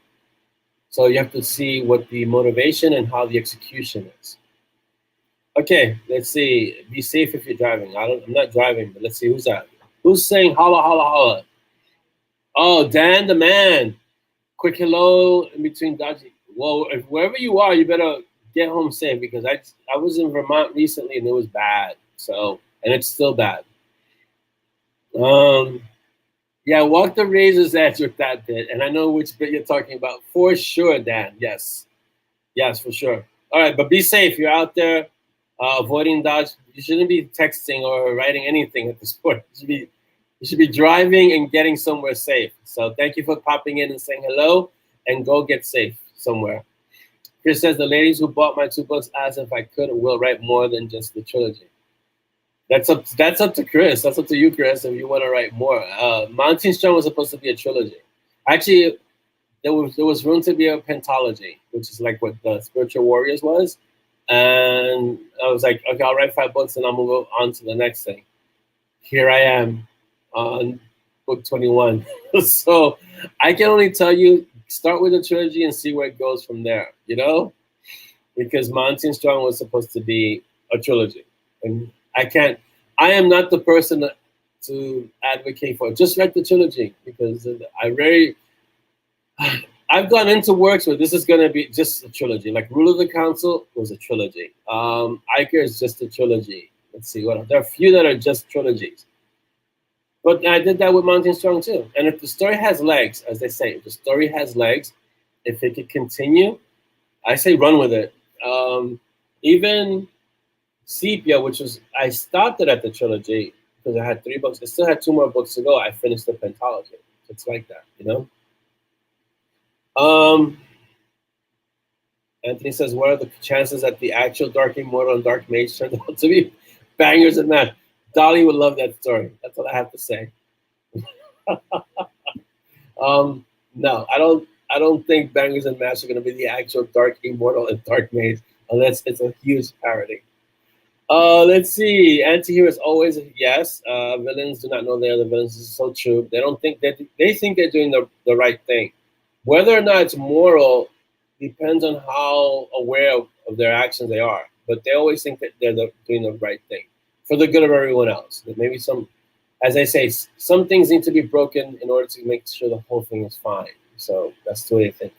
Speaker 1: So you have to see what the motivation and how the execution is. Okay, let's see. Be safe if you're driving. I'm not driving, but let's see, who's that? Who's saying holla, holla, holla? Oh, Dan the man. Quick hello in between dodgy. Well, wherever you are, you better get home safe, because I was in Vermont recently and it was bad. So, and it's still bad. Yeah, walk the razor's edge with that bit, and I know which bit you're talking about for sure, Dan. Yes, for sure. All right, but be safe. You're out there avoiding dodge. You shouldn't be texting or writing anything at this point. You should be driving and getting somewhere safe. So thank you for popping in and saying hello, and go get safe somewhere. Chris says, the ladies who bought my 2 books asked if I could or will write more than just the trilogy. That's up to Chris. That's up to you, Chris, if you want to write more. Mountain Strong was supposed to be a trilogy. Actually, there was room to be a pentalogy, which is like what the Spiritual Warriors was. And I was like, okay, I'll write 5 books and I'll move on to the next thing. Here I am on book 21. So I can only tell you, start with a trilogy and see where it goes from there, because Mountain Strong was supposed to be a trilogy. And I am not the person to advocate for it. Just write the trilogy, because I've gone into works where this is going to be just a trilogy. Like Rule of the Council was a trilogy. Iker is just a trilogy. Let's see what else. There are a few that are just trilogies. But I did that with Mountain Strong too. And if the story has legs, as they say, if the story has legs, if it could continue, I say run with it. Even Sepia, which was, I stopped it at the trilogy because I had 3 books. I still had 2 more books to go. I finished the pentalogy. It's like that, you know? Anthony says, what are the chances that the actual Dark Immortal and Dark Mage turned out to be bangers and that? Dolly would love that story. That's all I have to say. No, I don't think Bangers and Mash are going to be the actual Dark Immortal and Dark Mage unless it's a huge parody. Let's see. Anti-hero is always a yes. Villains do not know they are the villains. This is so true. They don't think that they think they're doing the right thing. Whether or not it's moral depends on how aware of their actions they are. But they always think that they're doing the right thing for the good of everyone else. That maybe some, as I say, some things need to be broken in order to make sure the whole thing is fine. So that's the way they think.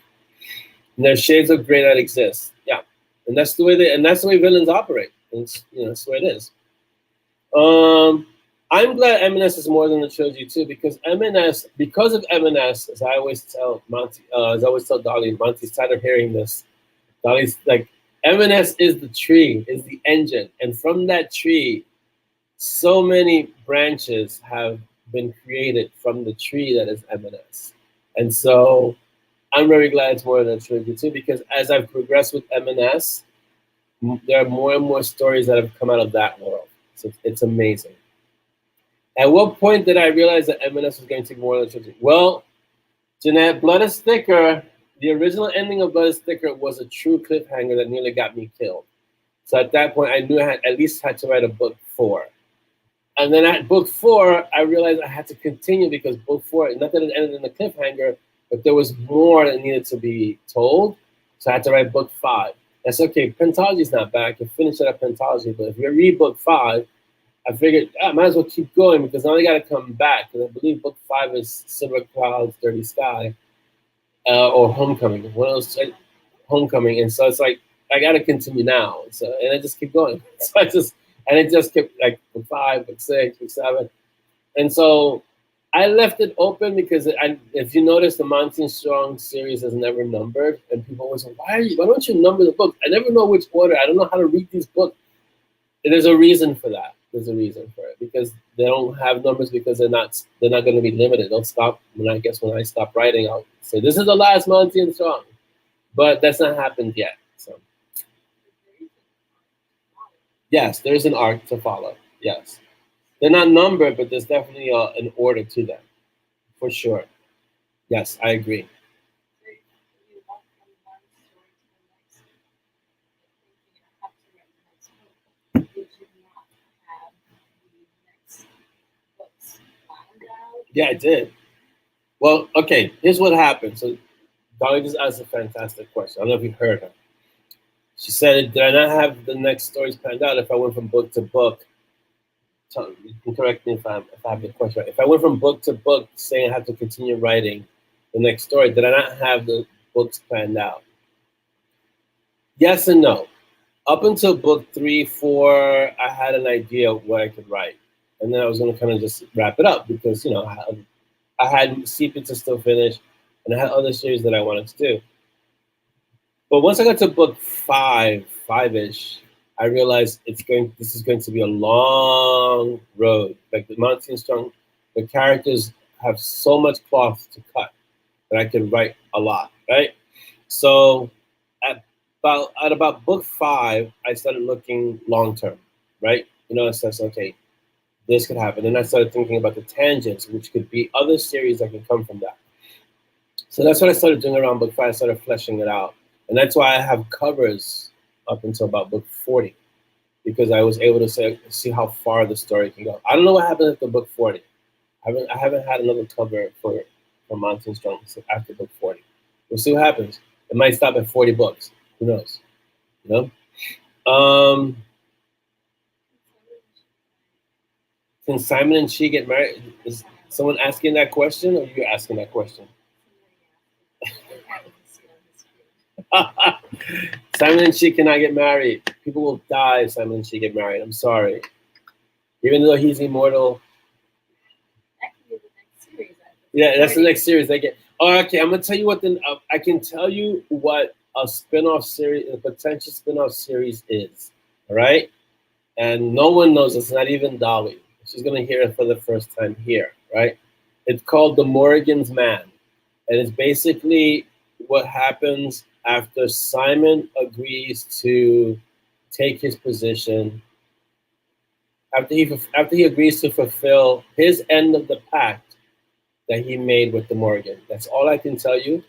Speaker 1: And there's shades of gray that exist. Yeah, and that's the way villains operate. It's, that's the way it is. I'm glad M&S is more than the trilogy too, because because of M&S, as I always tell Monty, as I always tell Dolly, Monty's tired of hearing this. Dolly's like, M&S is the tree, is the engine, and from that tree, so many branches have been created from the tree that is M&S, and so I'm very glad it's more than a trilogy too, because as I've progressed with M&S, there are more and more stories that have come out of that world. So it's amazing. At what point did I realize that M&S was going to be more than a trilogy? Well, Jeanette, Blood is Thicker, the original ending of Blood is Thicker was a true cliffhanger that nearly got me killed. So at that point, I knew I at least had to write a book 4. And then at book 4, I realized I had to continue because book 4, not that it ended in a cliffhanger, but there was more that needed to be told. So I had to write book 5. That's okay. Pentology's not bad. I can finish it at Pentology. But if you read book 5, I figured I might as well keep going because now they got to come back. Because I believe book 5 is Silver Clouds, Dirty Sky, or Homecoming. One of those, Homecoming. And so it's like, I got to continue now. So, and I just keep going. So it just kept like book 5, book 6, book 7. And so I left it open because if you notice, the Mountain Strong series is never numbered, and people always say, why don't you number the book? I never know which order. I don't know how to read these books. And there's a reason for that. There's a reason for it because they don't have numbers because they're not going to be limited. They'll stop. When I stop writing, I'll say this is the last Mountain Strong, but that's not happened yet. So yes, there's an arc to follow. Yes. They're not numbered, but there's definitely an order to them, for sure. Yes, I agree. Yeah, I did. Well, okay, here's what happened. So Dolly just asked a fantastic question. I don't know if you heard her. She said, did I not have the next stories planned out if I went from book to book? You can correct me if I have the question right. If I went from book to book saying I have to continue writing the next story, did I not have the books planned out? Yes and no. Up until book 3, 4, I had an idea of what I could write. And then I was going to kind of just wrap it up because, I had Sepia to still finish and I had other series that I wanted to do. But once I got to book 5-ish, I realized this is going to be a long road. Like the Mountain Strong, the characters have so much cloth to cut that I can write a lot, right? So at about book 5, I started looking long term, right? I said, okay, this could happen. And I started thinking about the tangents, which could be other series that can come from that. So that's what I started doing around book 5. I started fleshing it out. And that's why I have covers up until about book 40, because I was able to see how far the story can go. I don't know what happened after book 40. I haven't had another cover for Mountain Strong after book 40. We'll see what happens. It might stop at 40 books. Who knows? Can Simon and she get married? Is someone asking that question, or you asking that question? Simon and she cannot get married. People will die if Simon and she get married. I'm sorry. Even though he's immortal. Yeah, that's the next series they get. Oh, okay, I'm gonna tell you what. Then I can tell you what a spin-off series, a potential spin-off series is. All right, and no one knows. It's not even Dolly. She's gonna hear it for the first time here. Right? It's called The Morrigan's Man, and it's basically what happens after Simon agrees to take his position. After he agrees to fulfill his end of the pact that he made with the Morgan. That's all I can tell you.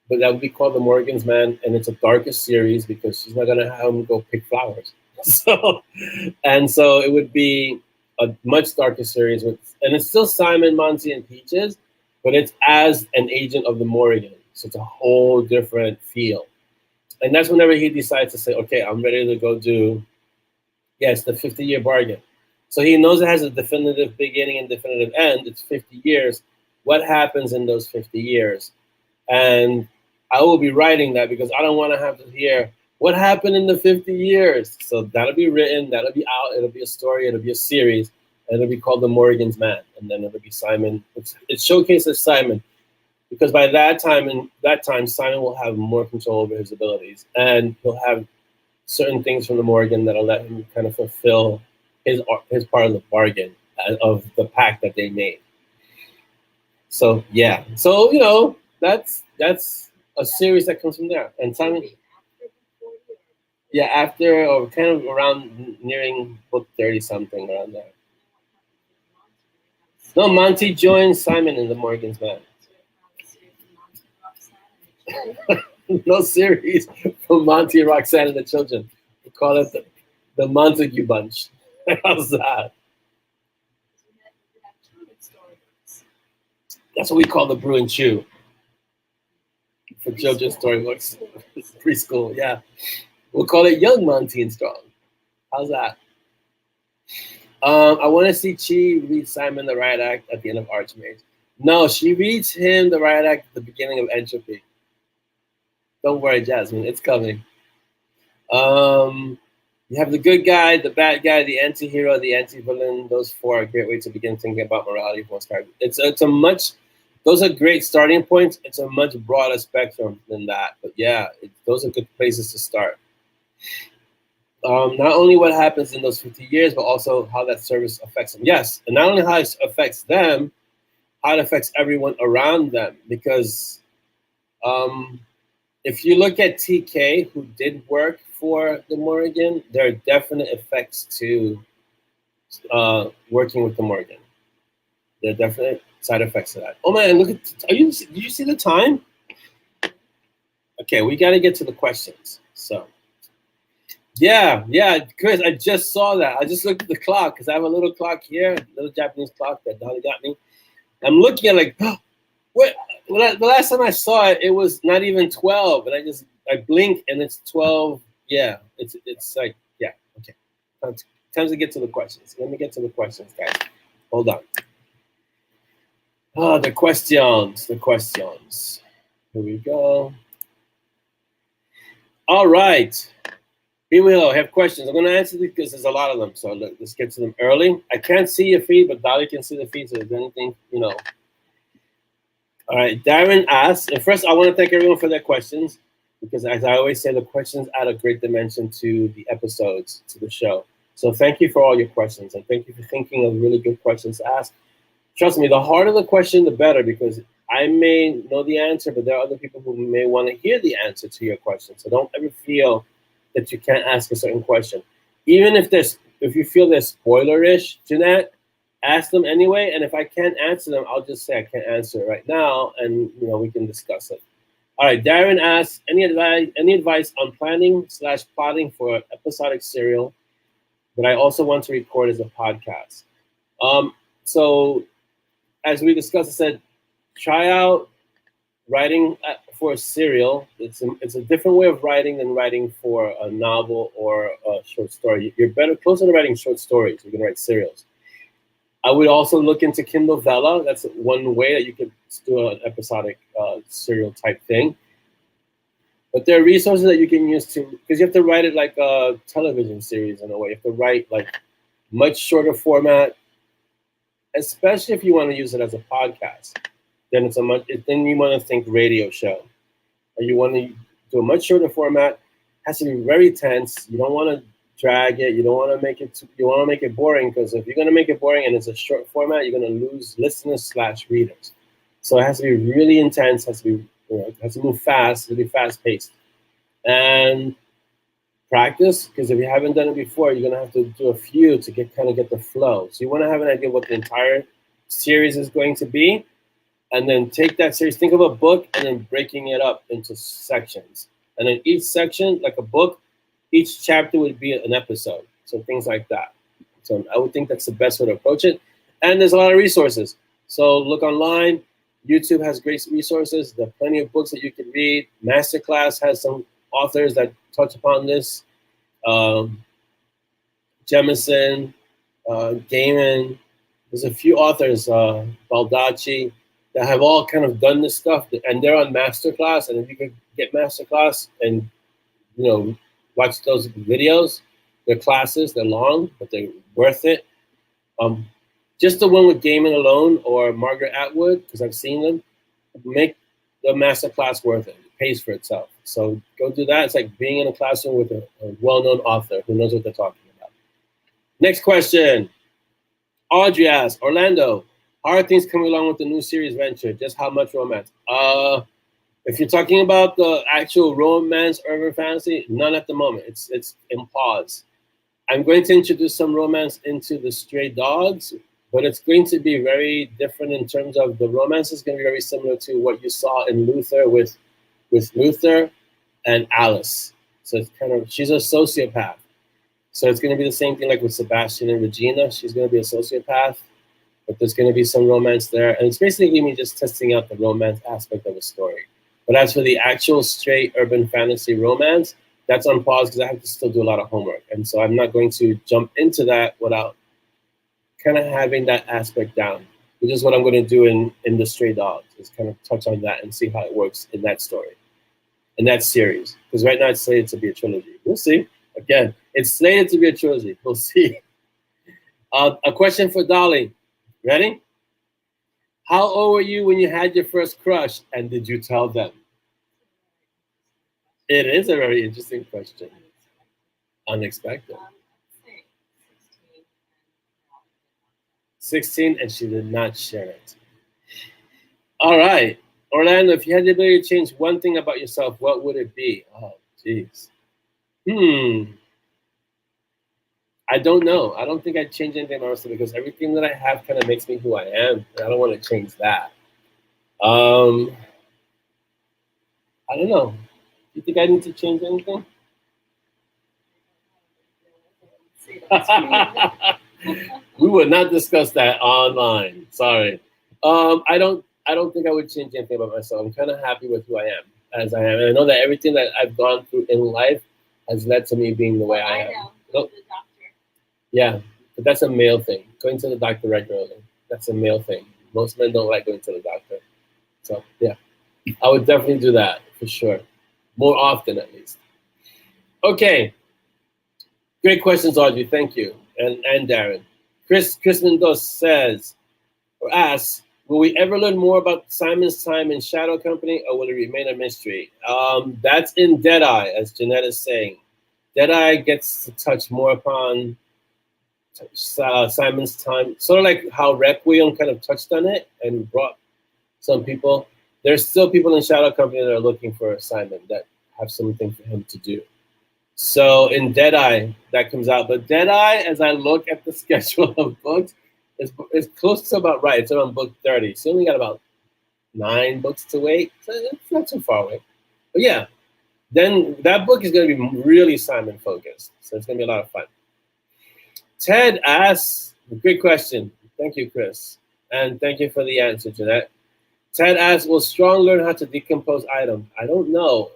Speaker 1: But that would be called The Morgan's Man, and it's a darker series because she's not gonna have him go pick flowers. So it would be a much darker series with, and it's still Simon, Monty, and Peaches, but it's as an agent of the Morgan. So it's a whole different feel. And that's whenever he decides to say, okay, I'm ready to go do, yes, the 50-year bargain. So he knows it has a definitive beginning and definitive end. It's 50 years. What happens in those 50 years? And I will be writing that because I don't want to have to hear what happened in the 50 years. So that'll be written, that'll be out, it'll be a story, it'll be a series, and it'll be called The Morgan's Man. And then it'll be Simon. It showcases Simon because by that time, Simon will have more control over his abilities, and he'll have certain things from the Morgan that'll let him kind of fulfill his part of the bargain of the pact that they made. So yeah, so that's a series that comes from there. And Simon, yeah, after or kind of around nearing book 30 something around there. No, Monty joins Simon in the Morgan's Man. No series from Monty, Roxanne, and the children. We call it the Montague Bunch. How's that? That's what we call the Brew and Chew for children's storybooks. Preschool, yeah. We'll call it Young Monty and Strong. How's that? I want to see Chi read Simon the Riot Act at the end of Archmage. No, she reads him the Riot Act at the beginning of Entropy. Don't worry, Jasmine, it's coming. You have the good guy, the bad guy, the anti-hero, the anti-villain. Those four are a great way to begin thinking about morality for most characters. Those are great starting points. It's a much broader spectrum than that. But yeah, those are good places to start. Not only what happens in those 50 years, but also how that service affects them. Yes, and not only how it affects them, how it affects everyone around them. Because if you look at TK, who did work for the Morgan, there are definite effects to working with the Morgan. There are definite side effects to that. Oh man, look at! Did you see the time? Okay, we got to get to the questions. So, yeah, Chris, I just saw that. I just looked at the clock because I have a little clock here, a little Japanese clock that Dolly got me. I'm looking at like, what? The last time I saw it, it was not even 12, and I blink and it's 12. Yeah, it's like, yeah, okay. Time to get to the questions. Let me get to the questions, guys. Hold on. The questions. Here we go. All right. Here we go. I have questions. I'm going to answer these because there's a lot of them. So let's get to them early. I can't see your feed, but Dolly can see the feed. So if there's anything, All right. Darren asks, and first I want to thank everyone for their questions because as I always say, the questions add a great dimension to the episodes, to the show. So thank you for all your questions. And thank you for thinking of really good questions to ask. Trust me, the harder the question, the better, because I may know the answer, but there are other people who may want to hear the answer to your question. So don't ever feel that you can't ask a certain question. Even if you feel they're spoilerish, Jeanette, ask them anyway. And if I can't answer them, I'll just say I can't answer it right now, and we can discuss it. All right, Darren asks, any advice on planning/plotting for an episodic serial that I also want to record as a podcast? So as we discussed, I said, try out writing for a serial. It's a different way of writing than writing for a novel or a short story. You're closer to writing short stories. You can write serials. I would also look into Kindle Vella. That's one way that you could do an episodic serial type thing. But there are resources that you can use because you have to write it like a television series in a way. You have to write like much shorter format, especially if you want to use it as a podcast. then it's a much. Then you want to think radio show, or you want to do a much shorter format. Has to be very tense. You don't want to drag it. You don't want to make it. You want to make it boring, because if you're going to make it boring and it's a short format, you're going to lose listeners / readers. So it has to be really intense. Has to be, it has to move fast. It has to be fast paced, and practice, because if you haven't done it before, you're gonna have to do a few to get the flow. So you want to have an idea of what the entire series is going to be, and then take that series, think of a book, and then breaking it up into sections. And then each section, like a book, each chapter would be an episode. So things like that. So I would think that's the best way to approach it. And there's a lot of resources. So look online. YouTube has great resources. There are plenty of books that you can read. Masterclass has some authors that touch upon this. Jemison, Gaiman. There's a few authors, Baldacci, that have all kind of done this stuff, and they're on Masterclass. And if you could get Masterclass and watch those videos, they're classes. They're long, but they're worth it. Just the one with Gaiman alone or Margaret Atwood, because I've seen them, make the Masterclass worth it. It pays for itself. So go do that. It's like being in a classroom with a well-known author who knows what they're talking about. Next question. Audrey asks, Orlando, how are things coming along with the new series venture? Just how much romance? If you're talking about the actual romance urban fantasy, none at the moment. It's in pause. I'm going to introduce some romance into the Stray Dogs, but it's going to be very different in terms of the romance is going to be very similar to what you saw in Luther with Luther and Alice. So it's she's a sociopath. So it's going to be the same thing like with Sebastian and Regina. She's going to be a sociopath, but there's going to be some romance there. And it's basically me just testing out the romance aspect of the story. But as for the actual straight urban fantasy romance, that's on pause because I have to still do a lot of homework. And so I'm not going to jump into that without kind of having that aspect down, which is what I'm going to do in the Stray Dogs, is kind of touch on that and see how it works in that story, in that series. Because right now it's slated to be a trilogy. We'll see. Again, it's slated to be a trilogy. We'll see. A question for Dolly. Ready? How old were you when you had your first crush, and did you tell them? It is a very interesting question. Unexpected. 16, and she did not share it. All right. Orlando, if you had the ability to change one thing about yourself, what would it be? Oh, jeez. I don't know. I don't think I'd change anything about myself because everything that I have kind of makes me who I am. And I don't want to change that. I don't know. You think I need to change anything? We would not discuss that online. Sorry. I don't think I would change anything about myself. I'm kind of happy with who I am as I am. And I know that everything that I've gone through in life has led to me being the way I am. Oh. Yeah, but that's a male thing. Going to the doctor regularly. That's a male thing. Most men don't like going to the doctor. So yeah, I would definitely do that for sure. More often at least. Okay. Great questions, Audrey. Thank you. And Darren. Chris Mendoza says or asks, will we ever learn more about Simon's time in Shadow Company, or will it remain a mystery? That's in Deadeye, as Jeanette is saying. Deadeye gets to touch more upon Simon's time, sort of like how Requiem kind of touched on it and brought some people. There's still people in Shadow Company that are looking for Simon, that have something for him to do. So in Deadeye, that comes out. But Deadeye, as I look at the schedule of books, is close to about right. It's around book 30. So we only got about 9 books to wait. So it's not too far away. But yeah, then that book is going to be really Simon focused. So it's going to be a lot of fun. Ted asks, great question. Thank you, Chris. And thank you for the answer, Jeanette. Ted asks, will Strong learn how to decompose items? I don't know.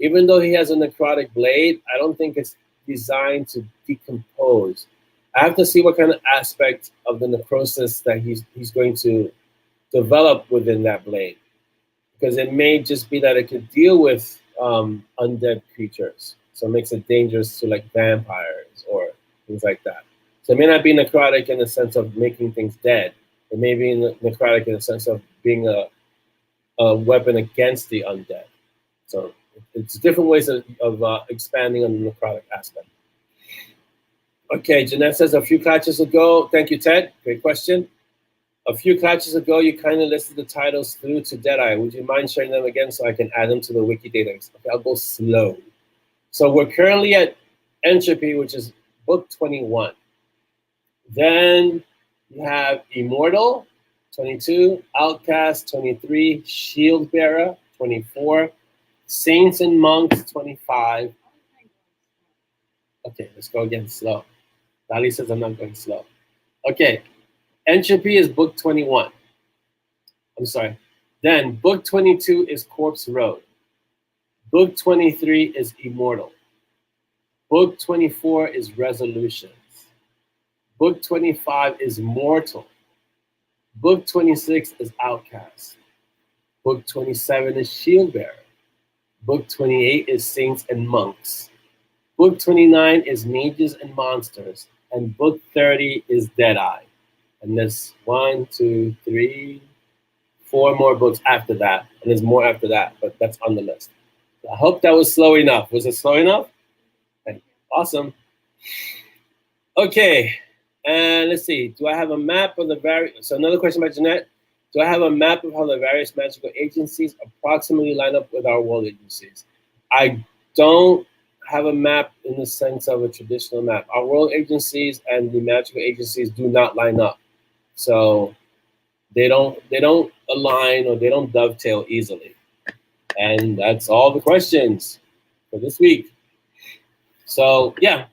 Speaker 1: Even though he has a necrotic blade, I don't think it's designed to decompose. I have to see what kind of aspect of the necrosis that he's going to develop within that blade. Because it may just be that it could deal with undead creatures. So it makes it dangerous to like vampires or things like that. So it may not be necrotic in the sense of making things dead. It may be necrotic in the sense of being a weapon against the undead. So it's different ways of expanding on the necrotic aspect. Okay, Jeanette says a few classes ago, thank you, Ted, great question. A few classes ago, you kindly listed the titles through to Deadeye. Would you mind sharing them again so I can add them to the wiki database? Okay, I'll go slow. So we're currently at Entropy, which is book 21. Then you have Immortal, 22, Outcast, 23, Shield Bearer, 24, Saints and Monks, 25. Okay, let's go again slow. Dali says I'm not going slow. Okay, Entropy is book 21. I'm sorry. Then book 22 is Corpse Road. Book 23 is Immortal. Book 24 is Resolutions. Book 25 is Mortal. Book 26 is Outcast. Book 27 is Shield Bearer. Book 28 is Saints and Monks. Book 29 is Mages and Monsters. And book 30 is Deadeye. And there's 1, 2, 3, 4 more books after that. And there's more after that, but that's on the list. I hope that was slow enough. Was it slow enough? Okay. Awesome. Okay. And let's see. Do I have a map of the various? So another question by Jeanette. Do I have a map of how the various magical agencies approximately line up with our world agencies? I don't have a map in the sense of a traditional map. Our world agencies and the magical agencies do not line up. So they don't align or they don't dovetail easily. And that's all the questions for this week. So yeah.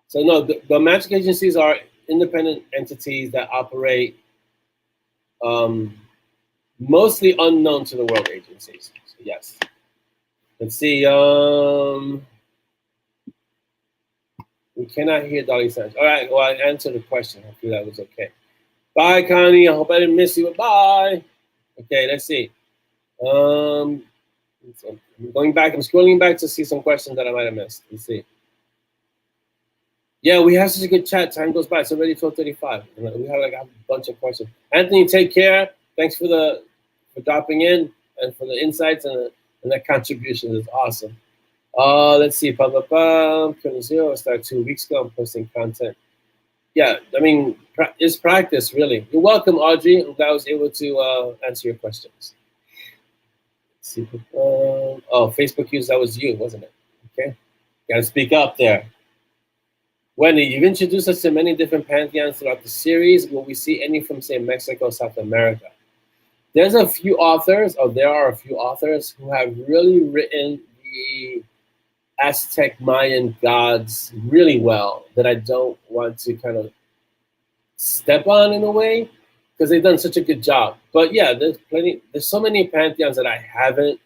Speaker 1: So no, the magic agencies are independent entities that operate mostly unknown to the world agencies. So yes. Let's see. We cannot hear Dolly Sanchez. All right, well, I answered the question. Hopefully that was okay. Bye, Connie. I hope I didn't miss you. Bye. Okay, let's see. I'm going back. I'm scrolling back to see some questions that I might have missed. Let's see. Yeah, we have such a good chat. Time goes by. It's already 12:35. We have like a bunch of questions. Anthony, take care. Thanks for dropping in and for the insights and that contribution. Is awesome. Let's see. Zero. I started 2 weeks ago. I'm posting content. Yeah, I mean, it's practice, really. You're welcome, Audrey. I'm glad I was able to answer your questions. Let's see. Oh, Facebook use, that was you, wasn't it? Okay. Gotta speak up there. Wendy, you've introduced us to many different pantheons throughout the series. Will we see any from, say, Mexico, South America? There are a few authors who have really written the Aztec Mayan gods really well that I don't want to kind of step on in a way because they've done such a good job. But yeah, there's so many pantheons that I haven't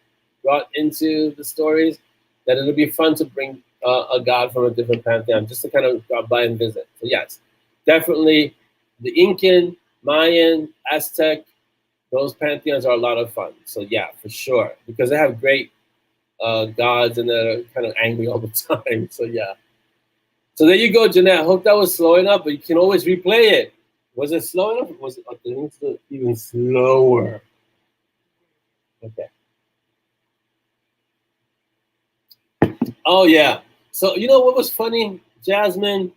Speaker 1: brought into the stories that it'll be fun to bring a god from a different pantheon just to kind of drop by and visit. So yes, definitely the Incan, Mayan, Aztec, those pantheons are a lot of fun. So yeah, for sure, because they have great gods and they're kind of angry all the time. So yeah. So there you go, Jeanette. I hope that was slow enough, but you can always replay it. Was it slow enough? Was it even slower? Okay. Oh yeah. So you know what was funny, Jasmine?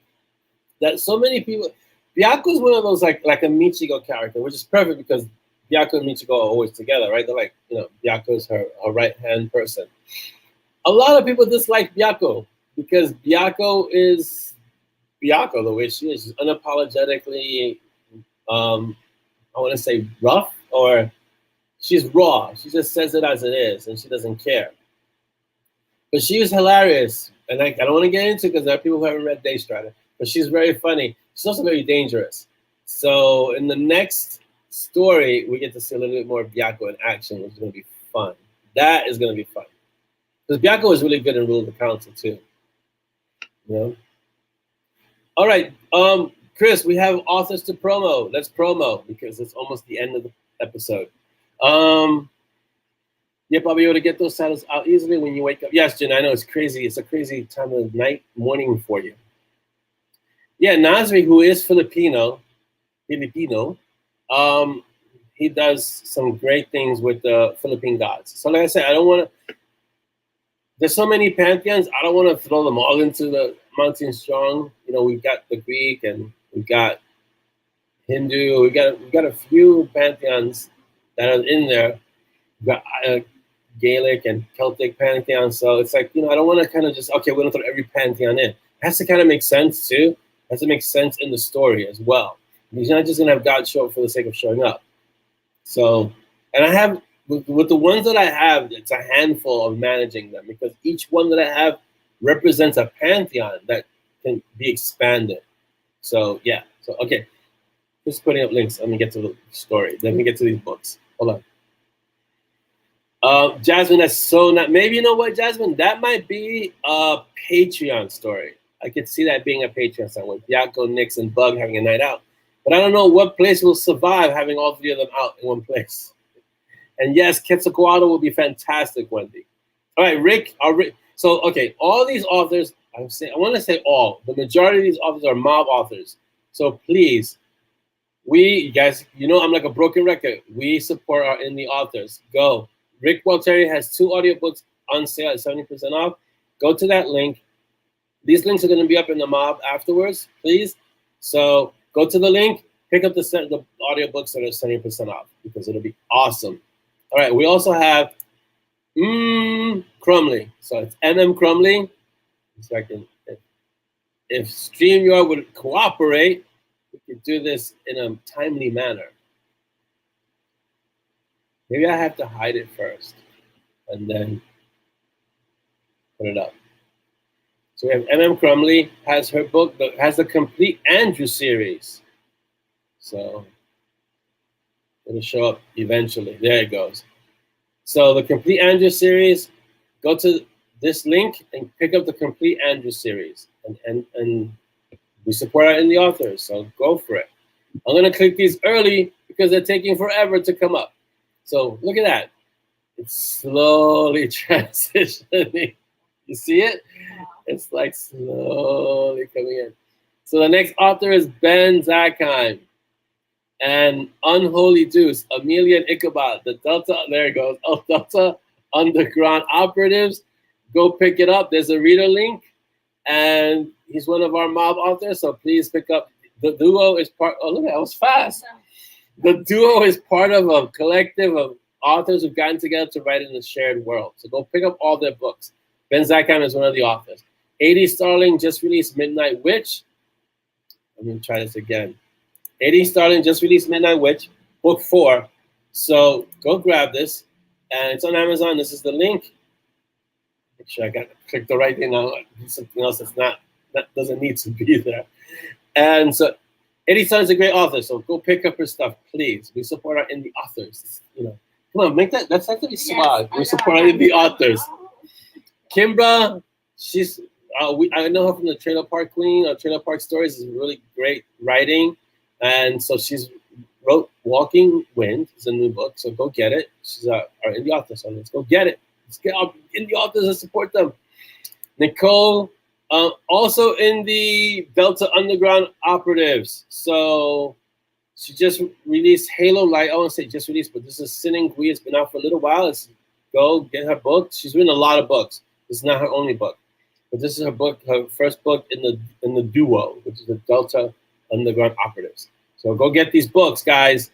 Speaker 1: That so many people, Byako is one of those like a Michigo character, which is perfect because Byako and Michigo are always together, right? They're like, Byako is her right-hand person. A lot of people dislike Byako because Byako is Byako the way she is. She's unapologetically, I want to say rough, or she's raw. She just says it as it is, and she doesn't care. But she was hilarious, and I don't want to get into it because there are people who haven't read Daystrider, but she's very funny. She's also very dangerous. So in the next story, we get to see a little bit more Byako in action, which is going to be fun. That is going to be fun. Because Byako is really good in Rule of the Council, too. All right, Chris, we have authors to promo. Let's promo because it's almost the end of the episode. Yep, I'll be able to get those titles out easily when you wake up. Yes, Jen, I know it's crazy. It's a crazy time of night, morning for you. Yeah, Nasri, who is Filipino, he does some great things with the Philippine gods. So like I said, I don't want to. There's so many pantheons. I don't want to throw them all into the Mountain Strong. You know, we've got the Greek and we've got Hindu. We've got a few pantheons that are in there. We've got Gaelic and Celtic pantheon. So it's like, you know, I don't want to kind of just, okay, we're going to throw every pantheon in. It has to kind of make sense too. It has to make sense in the story as well. You're not just going to have God show up for the sake of showing up. So, and I have, with the ones that I have, it's a handful of managing them because each one that I have represents a pantheon that can be expanded. So, yeah. So, okay. Just putting up links. Let me get to the story. Let me get to these books. Hold on. Jasmine, that's so not. Maybe you know what, Jasmine? That might be a Patreon story. I could see that being a Patreon story with Yako, Nix, and Bug having a night out. But I don't know what place will survive having all three of them out in one place. And yes, Quetzalcoatl will be fantastic, Wendy. All right, Rick. So, okay, all these authors, I want to say all. The majority of these authors are MoB authors. So please, you guys, you know I'm like a broken record. We support our indie authors. Go. Rick Walteri has 2 audiobooks on sale at 70% off. Go to that link. These links are going to be up in the MoB afterwards, please. So go to the link, pick up the audiobooks that are 70% off because it'll be awesome. All right, we also have Crumley. So it's Crumley. So if StreamYard would cooperate, we could do this in a timely manner. Maybe I have to hide it first and then put it up. So we have Crumley has her book that has the complete Andrew series. So it'll show up eventually. There it goes. So the complete Andrew series, go to this link and pick up the complete Andrew series. And we support our indie authors, so go for it. I'm going to click these early because they're taking forever to come up. So look at that. It's slowly transitioning. You see it? It's like slowly coming in. So the next author is Ben Zackheim. And Unholy Deuce, Amelia and Ichabod, the Delta, there it goes. Oh, Delta Underground Operatives. Go pick it up. There's a reader link. And he's one of our MoB authors, so please pick up. The duo is part, oh, look at that, was fast. The duo is part of a collective of authors who've gotten together to write in the shared world. So go pick up all their books. Ben Zackheim is one of the authors. 80 Starling just released Midnight Witch. Let me try this again. 80 Starling just released Midnight Witch, book 4. So go grab this. And it's on Amazon. This is the link. Make sure I got to click the right thing now. Something else that doesn't need to be there. And so 80 Starling is a great author. So go pick up her stuff, please. We support our indie authors. You know, come on, make that. That's actually swag. We support our indie authors. Kimbra, she's. I know her from the Trailer Park Queen or Trailer Park Stories. Is really great writing. And so she's wrote Walking Wind. It's a new book, so go get it. She's our indie author, so let's go get it. Let's get our indie authors and support them. Nicole, also in the Delta Underground Operatives. So she just released Halo Light. I won't say just released, but this is Sinning Gui. It's been out for a little while. Go get her book. She's written a lot of books. This is not her only book, but this is her book, her first book in the duo, which is the Delta Underground Operatives. So go get these books, guys.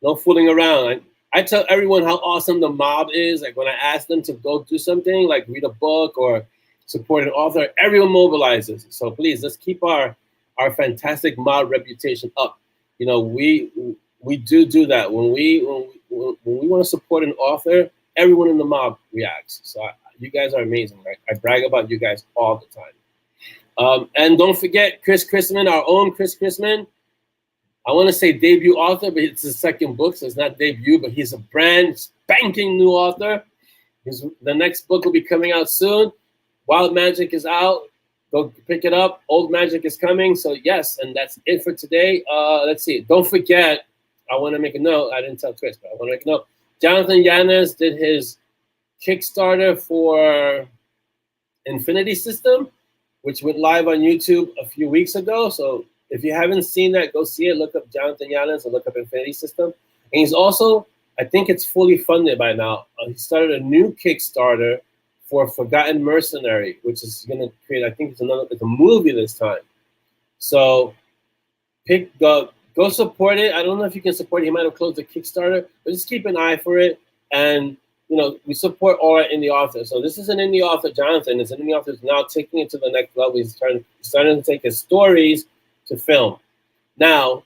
Speaker 1: No fooling around. I tell everyone how awesome the MoB is. Like when I ask them to go do something, like read a book or support an author, everyone mobilizes. So please, let's keep our fantastic MoB reputation up. You know, we do that. When we want to support an author, everyone in the MoB reacts. So you guys are amazing. Right? I brag about you guys all the time. And don't forget Chris Chrisman, our own Chris Chrisman. I want to say debut author, but it's his second book, so it's not debut, but he's a brand spanking new author. The next book will be coming out soon. Wild Magic is out. Go pick it up. Old Magic is coming. So yes, and that's it for today. Let's see. Don't forget, I want to make a note. I didn't tell Chris, but I want to make a note. Jonathan Yanez did his Kickstarter for Infinity System, which went live on YouTube a few weeks ago. So if you haven't seen that, go see it. Look up Jonathan Yanez or look up Infinity System. And he's also, I think it's fully funded by now. He started a new Kickstarter for Forgotten Mercenary, which is going to create, I think it's a movie this time. So go support it. I don't know if you can support it. He might have closed the Kickstarter, but just keep an eye for it. And, we support all our indie authors. So this is an indie author, Jonathan. It's an indie author who's now taking it to the next level. He's starting to take his stories to film. Now,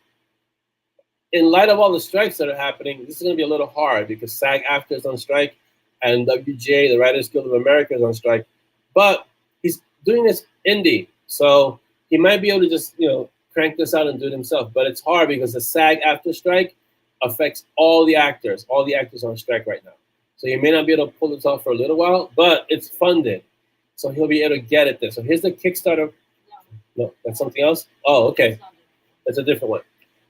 Speaker 1: in light of all the strikes that are happening, this is going to be a little hard because SAG-AFTRA is on strike and WGA, the Writers Guild of America, is on strike. But he's doing this indie, so he might be able to just, crank this out and do it himself. But it's hard because the SAG-AFTRA strike affects all the actors. All the actors are on strike right now. So he may not be able to pull this off for a little while, but it's funded. So he'll be able to get it there. So here's the Kickstarter. No, that's something else? Oh, okay. That's a different one.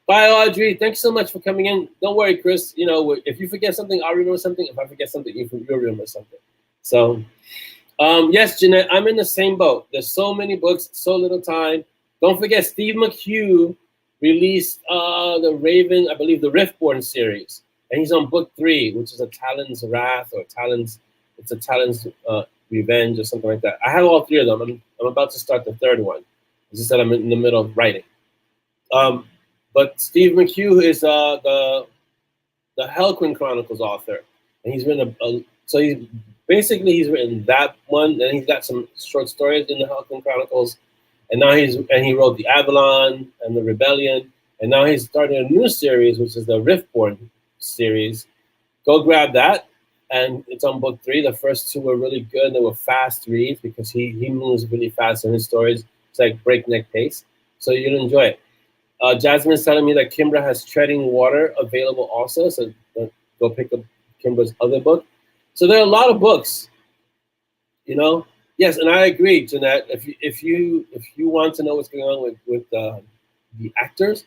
Speaker 1: Bye, Audrey. Thanks so much for coming in. Don't worry, Chris. If you forget something, I'll remember something. If I forget something, you'll remember something. So, yes, Jeanette, I'm in the same boat. There's so many books, so little time. Don't forget, Steve McHugh released the Raven, I believe, the Riftborn series. And he's on book 3, which is a Talon's Wrath or Talon's Revenge or something like that. I have all 3 of them. I'm about to start the 3rd one. As I said, I'm in the middle of writing. But Steve McHugh is the Hellquinn Chronicles author, and he's written he's written that one. Then he's got some short stories in the Hellquinn Chronicles, and now he wrote the Avalon and the Rebellion, and now he's starting a new series, which is the Riftborn series. Go grab that, and it's on book 3. The first 2 were really good. They were fast reads because he moves really fast in his stories. It's like breakneck pace, so you'll enjoy it. Jasmine's telling me that Kimbra has Treading Water available also, so go pick up Kimbra's other book. So there are a lot of books, Yes, and I agree, Jeanette. If you want to know what's going on with the actors,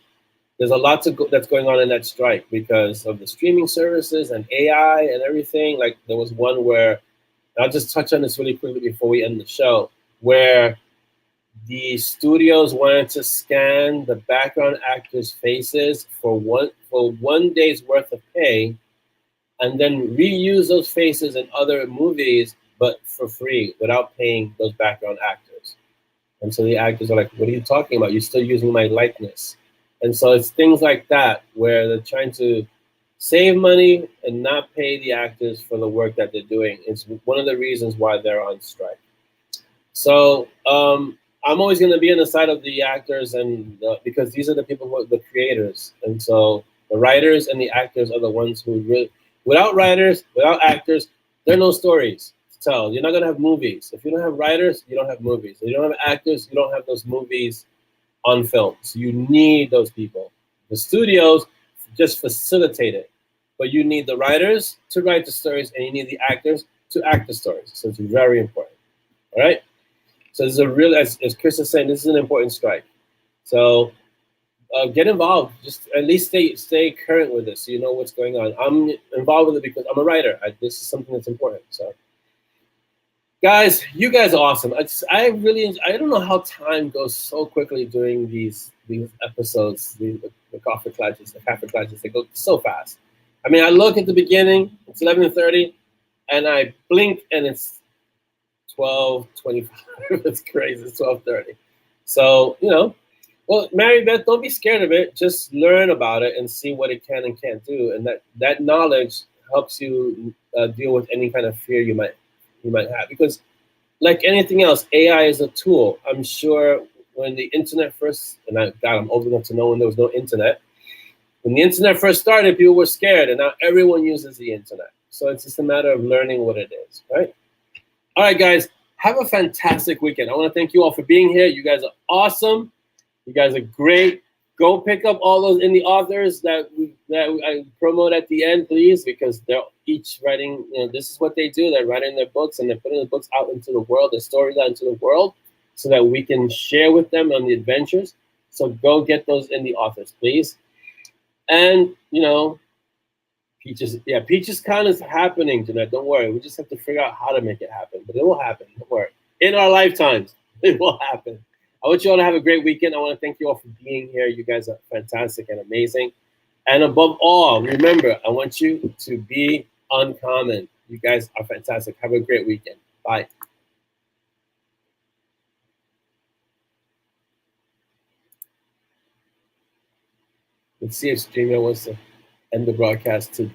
Speaker 1: there's a lot that's going on in that strike because of the streaming services and AI and everything. Like there was one where, I'll just touch on this really quickly before we end the show, where the studios wanted to scan the background actors' faces for one day's worth of pay, and then reuse those faces in other movies, but for free, without paying those background actors. And so the actors are like, "What are you talking about? You're still using my likeness." And so it's things like that where they're trying to save money and not pay the actors for the work that they're doing. It's one of the reasons why they're on strike. So I'm always going to be on the side of the actors, and because these are the people who are the creators. And so the writers and the actors are the ones who really, without writers, without actors, there are no stories to tell. You're not going to have movies. If you don't have writers, you don't have movies. If you don't have actors, you don't have those movies on film. So you need those people. The studios just facilitate it. But you need the writers to write the stories, and you need the actors to act the stories. So it's very important. All right? So this is a real, as Chris is saying, this is an important strike. So get involved. Just at least stay current with this so you know what's going on. I'm involved with it because I'm a writer. This is something that's important. So guys, you guys are awesome. I don't know how time goes so quickly during these episodes, the Kaffeelatches, they go so fast. I mean, I look at the beginning, it's 11:30, and I blink and it's 12:25. It's crazy. It's 12:30. So, well, Mary Beth, don't be scared of it. Just learn about it and see what it can and can't do. And that knowledge helps you deal with any kind of fear you might have. Because like anything else, AI is a tool. I'm sure when the internet first, and I'm old enough to know when there was no internet. When the internet first started, people were scared, and now everyone uses the internet. So it's just a matter of learning what it is, right? All right, guys, have a fantastic weekend. I want to thank you all for being here. You guys are awesome. You guys are great. Go pick up all those indie authors that I promote at the end, please, because they're each writing, this is what they do. They're writing their books, and they're putting the books out into the world, their stories out into the world, so that we can share with them on the adventures. So go get those indie authors, please. And, Peaches Con is happening, Jeanette. Don't worry. We just have to figure out how to make it happen. But it will happen. Don't worry. In our lifetimes, it will happen. I want you all to have a great weekend. I want to thank you all for being here. You guys are fantastic and amazing. And above all, remember, I want you to be uncommon. You guys are fantastic. Have a great weekend. Bye. Let's see if StreamYard wants to end the broadcast today.